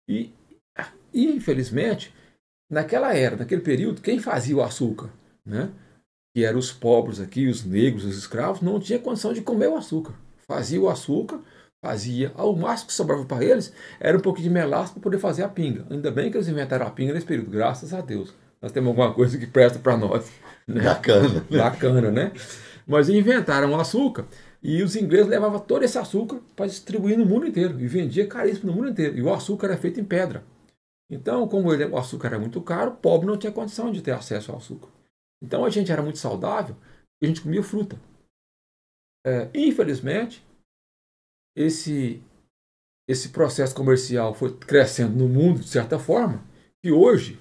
E infelizmente, naquele período, quem fazia o açúcar, né, que eram os pobres aqui, os negros, os escravos, não tinha condição de comer o açúcar. Fazia o açúcar fazia, ao máximo que sobrava para eles era um pouquinho de melaço para poder fazer a pinga. Ainda bem que eles inventaram a pinga nesse período, graças a Deus. Nós temos alguma coisa que presta para nós. Né? Bacana. Bacana, né? Mas inventaram o açúcar e os ingleses levavam todo esse açúcar para distribuir no mundo inteiro e vendia caríssimo no mundo inteiro. E o açúcar era feito em pedra. Então, como o açúcar era muito caro, o pobre não tinha condição de ter acesso ao açúcar. Então a gente era muito saudável e a gente comia fruta. Infelizmente, esse processo comercial foi crescendo no mundo de certa forma, que hoje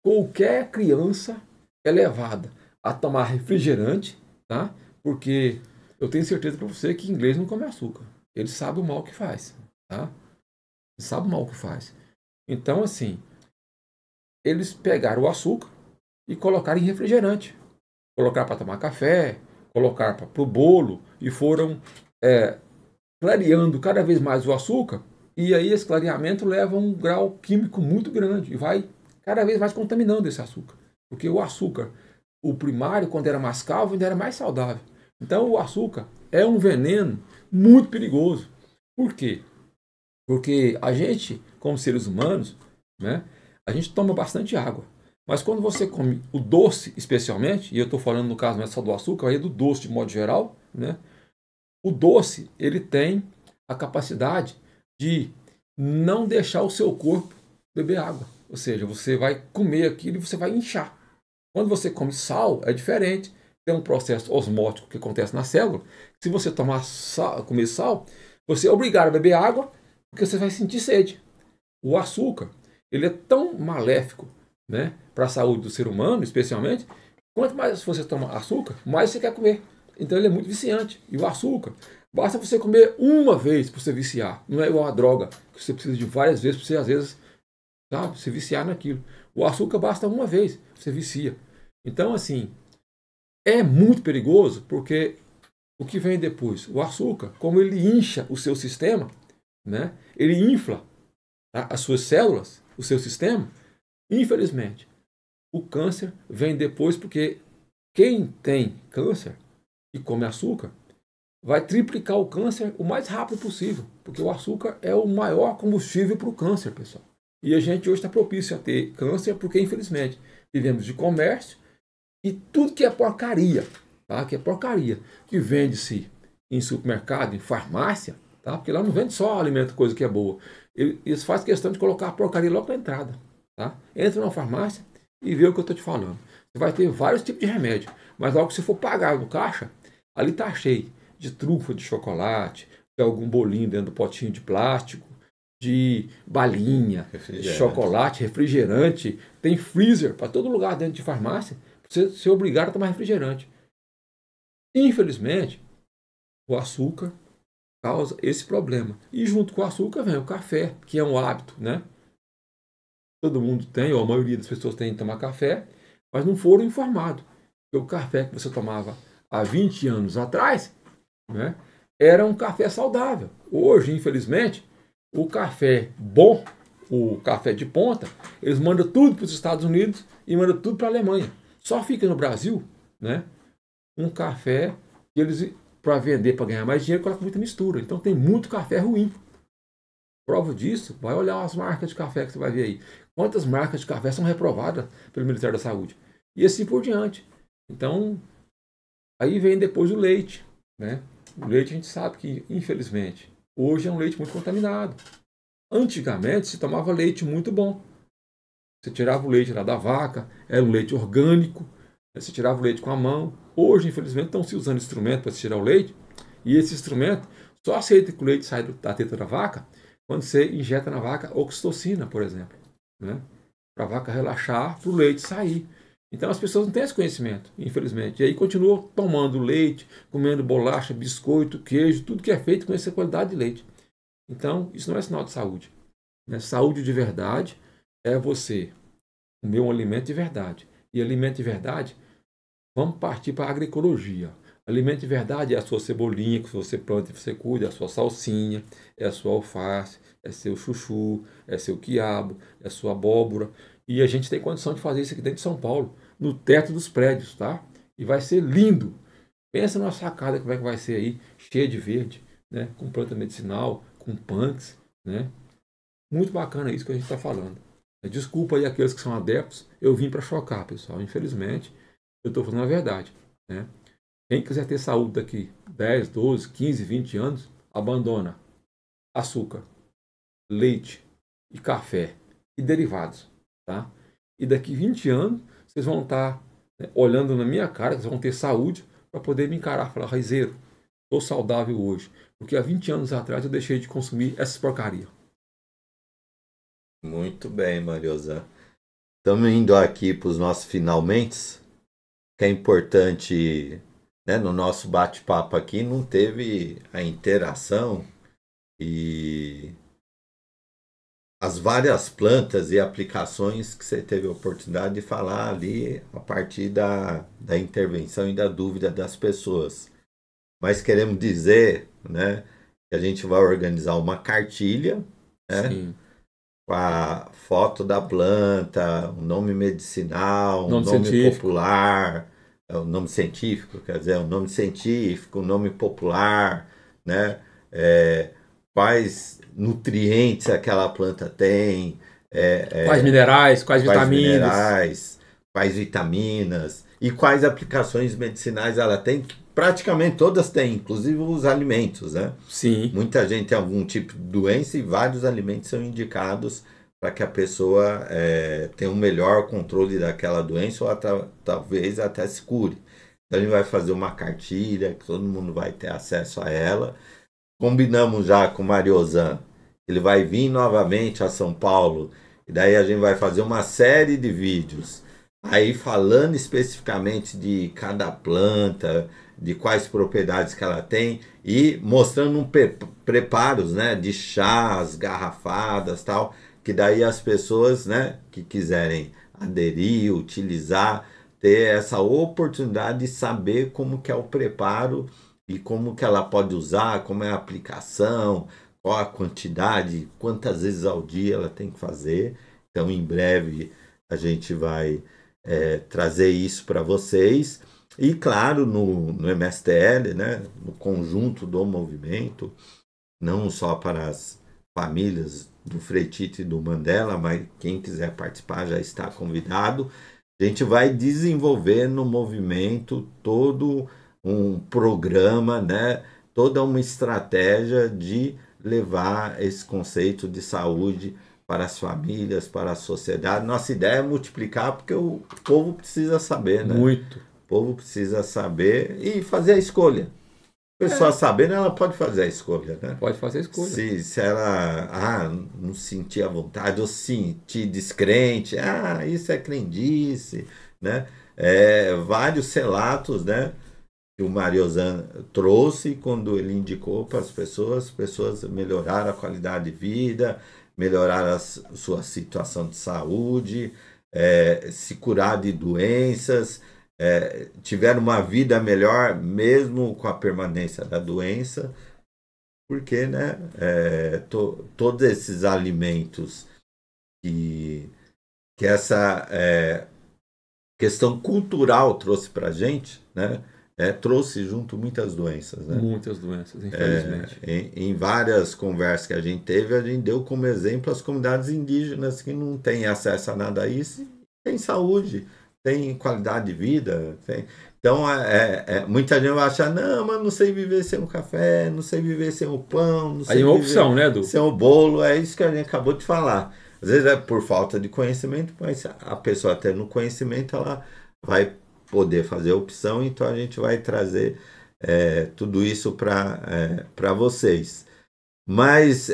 qualquer criança é levada a tomar refrigerante, tá? Porque eu tenho certeza para você que inglês não come açúcar. Ele sabe o mal que faz, tá? Ele sabe o mal que faz. Então, assim, eles pegaram o açúcar e colocaram em refrigerante. Colocaram para tomar café, colocaram para o bolo e foram clareando cada vez mais o açúcar. E aí esse clareamento leva a um grau químico muito grande e vai cada vez mais contaminando esse açúcar. Porque o açúcar, o primário, quando era mascavo, ainda era mais saudável. Então o açúcar é um veneno muito perigoso. Por quê? Porque a gente, como seres humanos, né, a gente toma bastante água. Mas quando você come o doce, especialmente, e eu estou falando no caso não é só do açúcar, aí é do doce de modo geral, né, o doce ele tem a capacidade de não deixar o seu corpo beber água. Ou seja, você vai comer aquilo e você vai inchar. Quando você come sal, é diferente. Tem um processo osmótico que acontece na célula. Se você comer sal, você é obrigado a beber água porque você vai sentir sede. O açúcar, ele é tão maléfico, né, para a saúde do ser humano, especialmente, quanto mais você toma açúcar, mais você quer comer. Então ele é muito viciante. E o açúcar, basta você comer uma vez para você viciar. Não é igual a droga, que você precisa de várias vezes para você, às vezes, sabe, se viciar naquilo. O açúcar basta uma vez, você vicia. Então, assim, é muito perigoso, porque o que vem depois? O açúcar, como ele incha o seu sistema, né? Ele infla, tá, as suas células, o seu sistema. Infelizmente, o câncer vem depois, porque quem tem câncer e come açúcar vai triplicar o câncer o mais rápido possível, porque o açúcar é o maior combustível para o câncer, pessoal. E a gente hoje está propício a ter câncer porque, infelizmente, vivemos de comércio e tudo que é porcaria, tá? Que é porcaria, que vende-se em supermercado, em farmácia, tá? Porque lá não vende só alimento, coisa que é boa. Eles fazem questão de colocar a porcaria logo na entrada, tá? Entra na farmácia e vê o que eu estou te falando. Você vai ter vários tipos de remédio, mas logo que você for pagar no caixa, ali está cheio de trufa de chocolate, de algum bolinho dentro do potinho de plástico, de balinha, chocolate, refrigerante. Tem freezer para todo lugar dentro de farmácia. Você ser obrigado a tomar refrigerante. Infelizmente, o açúcar causa esse problema. E junto com o açúcar vem o café, que é um hábito, né? Todo mundo tem, ou a maioria das pessoas tem que tomar café, mas não foram informados. Porque o café que você tomava há 20 anos atrás, né, era um café saudável. Hoje, infelizmente, o café bom, o café de ponta, eles mandam tudo para os Estados Unidos e mandam tudo para a Alemanha. Só fica no Brasil, né, um café que eles, para vender, para ganhar mais dinheiro, colocam muita mistura. Então tem muito café ruim. Prova disso, vai olhar as marcas de café que você vai ver aí. Quantas marcas de café são reprovadas pelo Ministério da Saúde? E assim por diante. Então, aí vem depois o leite, né? O leite a gente sabe que, infelizmente, hoje é um leite muito contaminado. Antigamente se tomava leite muito bom. Você tirava o leite lá da vaca, era um leite orgânico, você tirava o leite com a mão. Hoje, infelizmente, estão se usando instrumento para se tirar o leite, e esse instrumento só aceita que o leite sai da teta da vaca quando você injeta na vaca oxitocina, por exemplo, né? Para a vaca relaxar, para o leite sair. Então as pessoas não têm esse conhecimento, infelizmente. E aí continuam tomando leite, comendo bolacha, biscoito, queijo, tudo que é feito com essa qualidade de leite. Então isso não é sinal de saúde, né? Saúde de verdade é você comer um alimento de verdade. E alimento de verdade, vamos partir para a agroecologia. Alimento de verdade é a sua cebolinha que você planta e você cuida, é a sua salsinha, é a sua alface, é seu chuchu, é seu quiabo, é a sua abóbora. E a gente tem condição de fazer isso aqui dentro de São Paulo, no teto dos prédios, tá? E vai ser lindo. Pensa numa sacada como é que vai ser aí, cheia de verde, né? Com planta medicinal, com punks, né? Muito bacana isso que a gente está falando. Desculpa aí aqueles que são adeptos, eu vim para chocar, pessoal. Infelizmente, eu estou falando a verdade, né? Quem quiser ter saúde daqui 10, 12, 15, 20 anos, abandona açúcar, leite e café e derivados, tá? E daqui 20 anos, vocês vão estar, né, olhando na minha cara, vocês vão ter saúde para poder me encarar, falar, Raizeiro, estou saudável hoje, porque há 20 anos atrás eu deixei de consumir essas porcarias. Muito bem, Mariosa. Estamos indo aqui para os nossos finalmente, que é importante, né? No nosso bate-papo aqui não teve a interação e as várias plantas e aplicações que você teve a oportunidade de falar ali a partir da intervenção e da dúvida das pessoas. Mas queremos dizer, né, que a gente vai organizar uma cartilha, né, Sim. com a foto da planta, um nome medicinal, um Nome nome científico. popular, o nome científico, quer dizer, um nome científico, um nome popular, né? Quais nutrientes aquela planta tem, Quais minerais, quais quais vitaminas. minerais, quais vitaminas e quais aplicações medicinais ela tem, que praticamente todas têm, inclusive os alimentos, né? Sim. Muita gente tem algum tipo de doença e vários alimentos são indicados para que a pessoa tenha um melhor controle daquela doença ou talvez até se cure. Então a gente vai fazer uma cartilha que todo mundo vai ter acesso a ela. Combinamos já com o Mariozan, ele vai vir novamente a São Paulo e daí a gente vai fazer uma série de vídeos aí falando especificamente de cada planta, de quais propriedades que ela tem e mostrando preparos, né, de chás, garrafadas, tal, que daí as pessoas, né, que quiserem aderir, utilizar, ter essa oportunidade de saber como que é o preparo e como que ela pode usar, como é a aplicação, qual a quantidade, quantas vezes ao dia ela tem que fazer. Então, em breve a gente vai trazer isso para vocês. E, claro, no MSTL, né, no conjunto do movimento, não só para as famílias do Freitito e do Mandela, mas quem quiser participar já está convidado. A gente vai desenvolver no movimento todo um programa, né, toda uma estratégia de levar esse conceito de saúde para as famílias, para a sociedade. Nossa ideia é multiplicar porque o povo precisa saber, né? Muito. O povo precisa saber e fazer a escolha. A pessoa sabendo, ela pode fazer a escolha, né? Pode fazer a escolha. Se ela não sentir a vontade, ou sentir descrente, isso é crendice, né? Vários relatos, né, que o Mariozan trouxe quando ele indicou para as pessoas melhoraram a qualidade de vida, melhoraram a sua situação de saúde, se curar de doenças, tiveram uma vida melhor mesmo com a permanência da doença, porque, né, todos esses alimentos que essa questão cultural trouxe para a gente, né, trouxe junto muitas doenças, né? Muitas doenças, infelizmente. Em várias conversas que a gente teve, a gente deu como exemplo as comunidades indígenas que não têm acesso a nada disso, têm saúde, têm qualidade de vida. Então, muita gente vai achar, não, mas não sei viver sem o café, não sei viver sem o pão, não sei Aí é uma viver opção, né, Edu? sem o bolo. É isso que a gente acabou de falar. Às vezes é por falta de conhecimento, mas a pessoa tendo conhecimento, ela vai poder fazer opção, então a gente vai trazer tudo isso para vocês. Mas,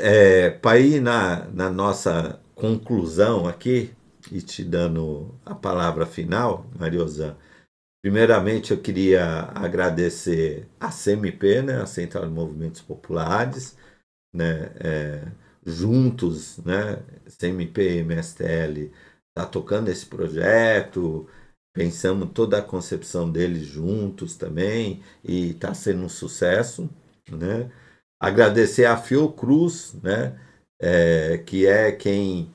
para ir na nossa conclusão aqui, e te dando a palavra final, Mariozan, primeiramente eu queria agradecer a CMP, né, a Central de Movimentos Populares, né, juntos, né, CMP e MSTL, está tocando esse projeto, pensamos toda a concepção deles juntos também e está sendo um sucesso, né? Agradecer a Fiocruz, né? Que é quem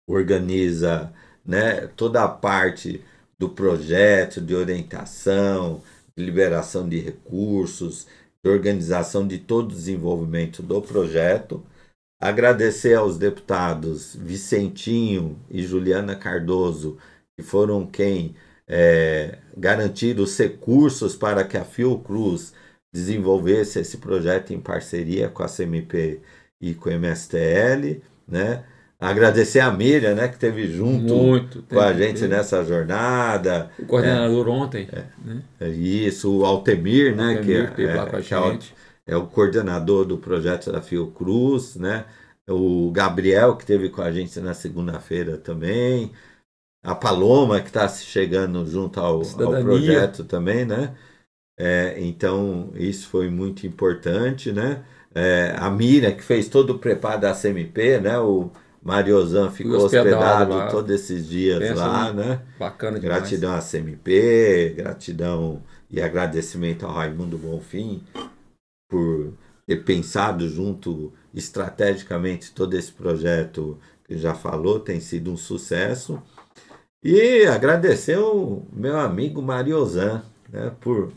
organiza, né, toda a parte do projeto de orientação, de liberação de recursos. de organização de todo o desenvolvimento do projeto. Agradecer aos deputados Vicentinho e Juliana Cardoso, que foram quem garantiram os recursos para que a Fiocruz desenvolvesse esse projeto em parceria com a CMP e com o MSTL, né? Agradecer a Miriam, né, que esteve junto com a gente nessa jornada. O coordenador ontem. Né? Isso, o Altemir, né, que lá com a gente. É o coordenador do projeto da Fiocruz, né? O Gabriel, que esteve com a gente na segunda-feira também. A Paloma, que está chegando junto ao projeto também, né? Então, isso foi muito importante, né? A Miriam, que fez todo o preparo da CMP, né? O Mariozan ficou hospedado todos esses dias lá, né? Bacana demais. Gratidão à CMP, gratidão e agradecimento ao Raimundo Bonfim por ter pensado junto estrategicamente todo esse projeto que já falou, tem sido um sucesso. E agradecer o meu amigo Mariozan, né, por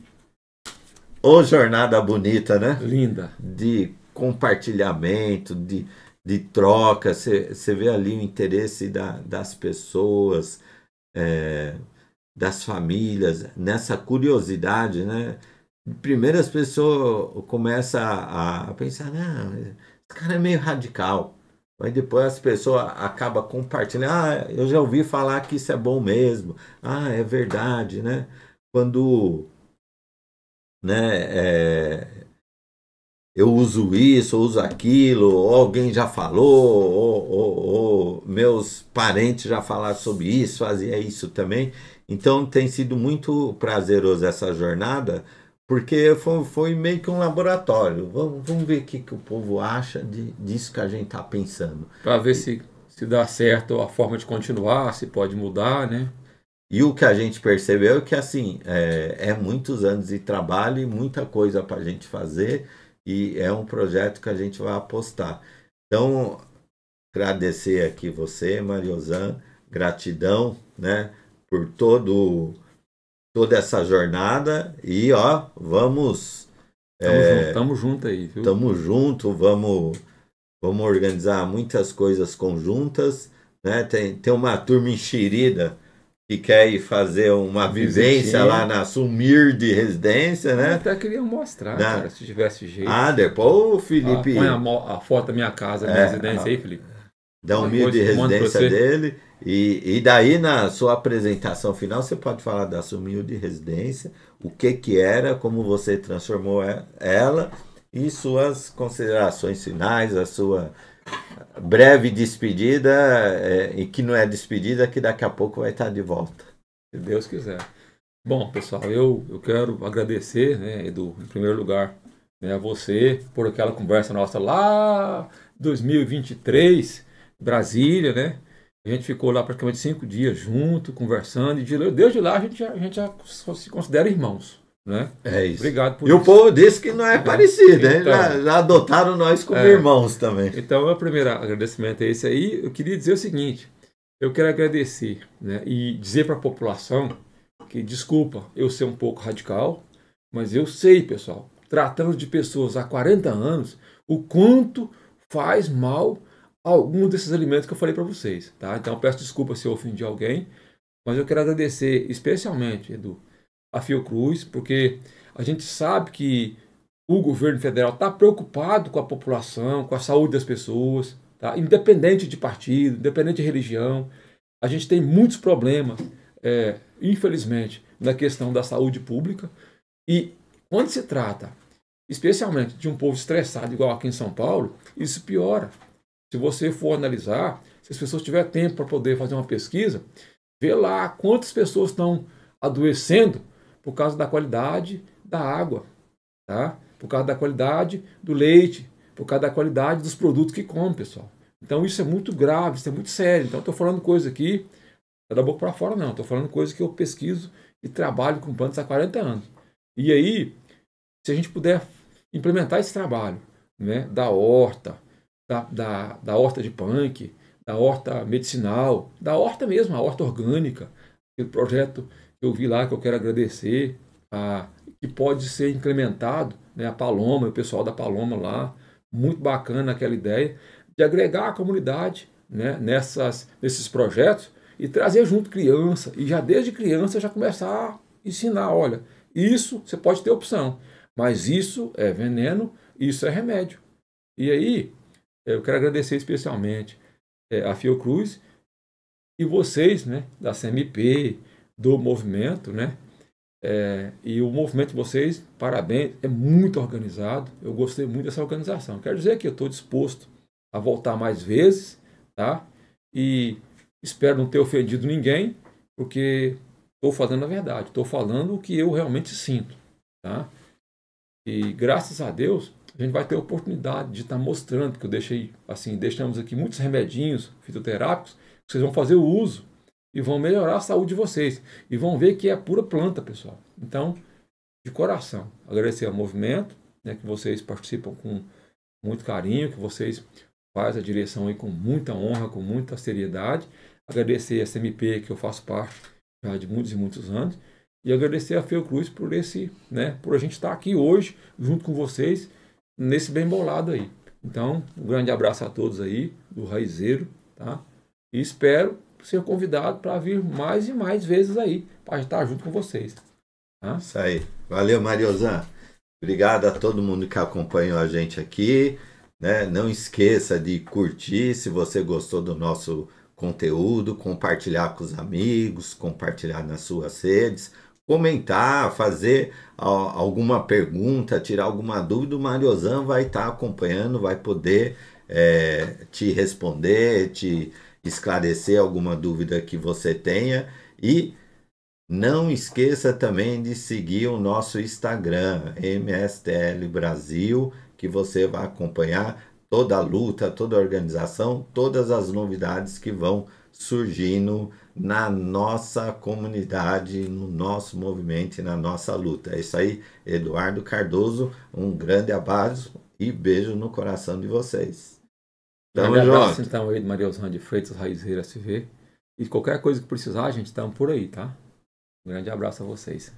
jornada bonita, né? Linda. De compartilhamento, de troca. Você vê ali o interesse das pessoas, das famílias, nessa curiosidade, né? Primeiro as pessoas começam a pensar, não, esse cara é meio radical. Mas depois as pessoas acabam compartilhando, eu já ouvi falar que isso é bom mesmo, é verdade, né? Quando, né, eu uso isso, eu uso aquilo, ou alguém já falou, ou meus parentes já falaram sobre isso, fazia isso também. Então tem sido muito prazeroso essa jornada, porque foi meio que um laboratório. Vamos ver o que o povo acha disso que a gente está pensando. Para ver se dá certo a forma de continuar, se pode mudar, né? E o que a gente percebeu é que, assim, muitos anos de trabalho e muita coisa para a gente fazer, e é um projeto que a gente vai apostar. Então, agradecer aqui você, Mariozan, gratidão, né, por toda essa jornada, e vamos... Tamo junto aí, viu? Tamo junto, vamos organizar muitas coisas conjuntas, né? Tem uma turma enxerida que quer ir fazer uma vivência lá na Sumir de residência, né? Eu até queria mostrar, cara, se tivesse jeito. Depois o Felipe... põe a foto da minha casa, da minha residência aí, Felipe. Da humilde residência dele. E daí, na sua apresentação final, você pode falar da sua humilde residência, o que era, como você transformou ela, e suas considerações finais, a sua breve despedida, e que não é despedida, que daqui a pouco vai estar de volta. Se Deus quiser. Bom, pessoal, eu quero agradecer, né, Edu, em primeiro lugar, né, a você por aquela conversa nossa lá em 2023, Brasília, né? A gente ficou lá praticamente 5 dias junto, conversando, e desde lá a gente já se considera irmãos, né? É isso. Obrigado por isso. E o povo disse que não é parecido, hein? Então, já adotaram nós como irmãos também. Então, o meu primeiro agradecimento é esse aí. Eu queria dizer o seguinte, eu quero agradecer, né, e dizer para a população que, desculpa eu ser um pouco radical, mas eu sei, pessoal, tratando de pessoas há 40 anos, o quanto faz mal algum desses alimentos que eu falei para vocês, tá? Então eu peço desculpa se eu ofendi alguém, mas eu quero agradecer especialmente, Edu, a Fiocruz, porque a gente sabe que o governo federal está preocupado com a população, com a saúde das pessoas, tá? Independente de partido, independente de religião. A gente tem muitos problemas, infelizmente, na questão da saúde pública, e quando se trata especialmente de um povo estressado, igual aqui em São Paulo, isso piora. Se você for analisar, se as pessoas tiverem tempo para poder fazer uma pesquisa, vê lá quantas pessoas estão adoecendo por causa da qualidade da água, tá? Por causa da qualidade do leite, por causa da qualidade dos produtos que comem, pessoal. Então isso é muito grave, isso é muito sério. Então estou falando coisa aqui, não é da boca para fora não, estou falando coisa que eu pesquiso e trabalho com plantas há 40 anos. E aí, se a gente puder implementar esse trabalho, né, da horta, da horta de punk, da horta medicinal, da horta mesmo, a horta orgânica, aquele projeto que eu vi lá, que eu quero agradecer, que pode ser implementado, né, a Paloma, o pessoal da Paloma lá, muito bacana aquela ideia de agregar a comunidade, né, nesses projetos e trazer junto criança, e já desde criança já começar a ensinar, olha, isso você pode ter opção, mas isso é veneno, isso é remédio. E aí, eu quero agradecer especialmente a Fiocruz e vocês, né, da CMP, do movimento, né, e o movimento de vocês, parabéns, é muito organizado. Eu gostei muito dessa organização. Quero dizer que eu estou disposto a voltar mais vezes, tá? E espero não ter ofendido ninguém, porque estou falando a verdade, estou falando o que eu realmente sinto, tá? E graças a Deus, a gente vai ter a oportunidade de estar mostrando, que eu deixei, assim, deixamos aqui muitos remedinhos fitoterápicos, que vocês vão fazer o uso e vão melhorar a saúde de vocês. E vão ver que é pura planta, pessoal. Então, de coração, agradecer ao movimento, né, que vocês participam com muito carinho, que vocês fazem a direção aí com muita honra, com muita seriedade. Agradecer a SMP, que eu faço parte já de muitos e muitos anos. E agradecer a Fiocruz por por a gente estar aqui hoje, junto com vocês, nesse bem bolado aí. Então, um grande abraço a todos aí, do Raizeiro, tá? E espero ser convidado para vir mais e mais vezes aí, para estar junto com vocês. Tá? Isso aí. Valeu, Mariozan. Obrigado a todo mundo que acompanhou a gente aqui, né? Não esqueça de curtir se você gostou do nosso conteúdo, compartilhar com os amigos, compartilhar nas suas redes, comentar, fazer alguma pergunta, tirar alguma dúvida. O Mariozan vai estar acompanhando, vai poder te responder, te esclarecer alguma dúvida que você tenha. E não esqueça também de seguir o nosso Instagram, MSTL Brasil, que você vai acompanhar toda a luta, toda a organização, todas as novidades que vão surgindo na nossa comunidade, no nosso movimento e na nossa luta. É isso aí, Eduardo Cardoso, um grande abraço e beijo no coração de vocês. Tamo junto. Abraço então aí, Mariozan de Freitas Raizeira SV. E qualquer coisa que precisar, a gente estamos por aí, tá? Um grande abraço a vocês.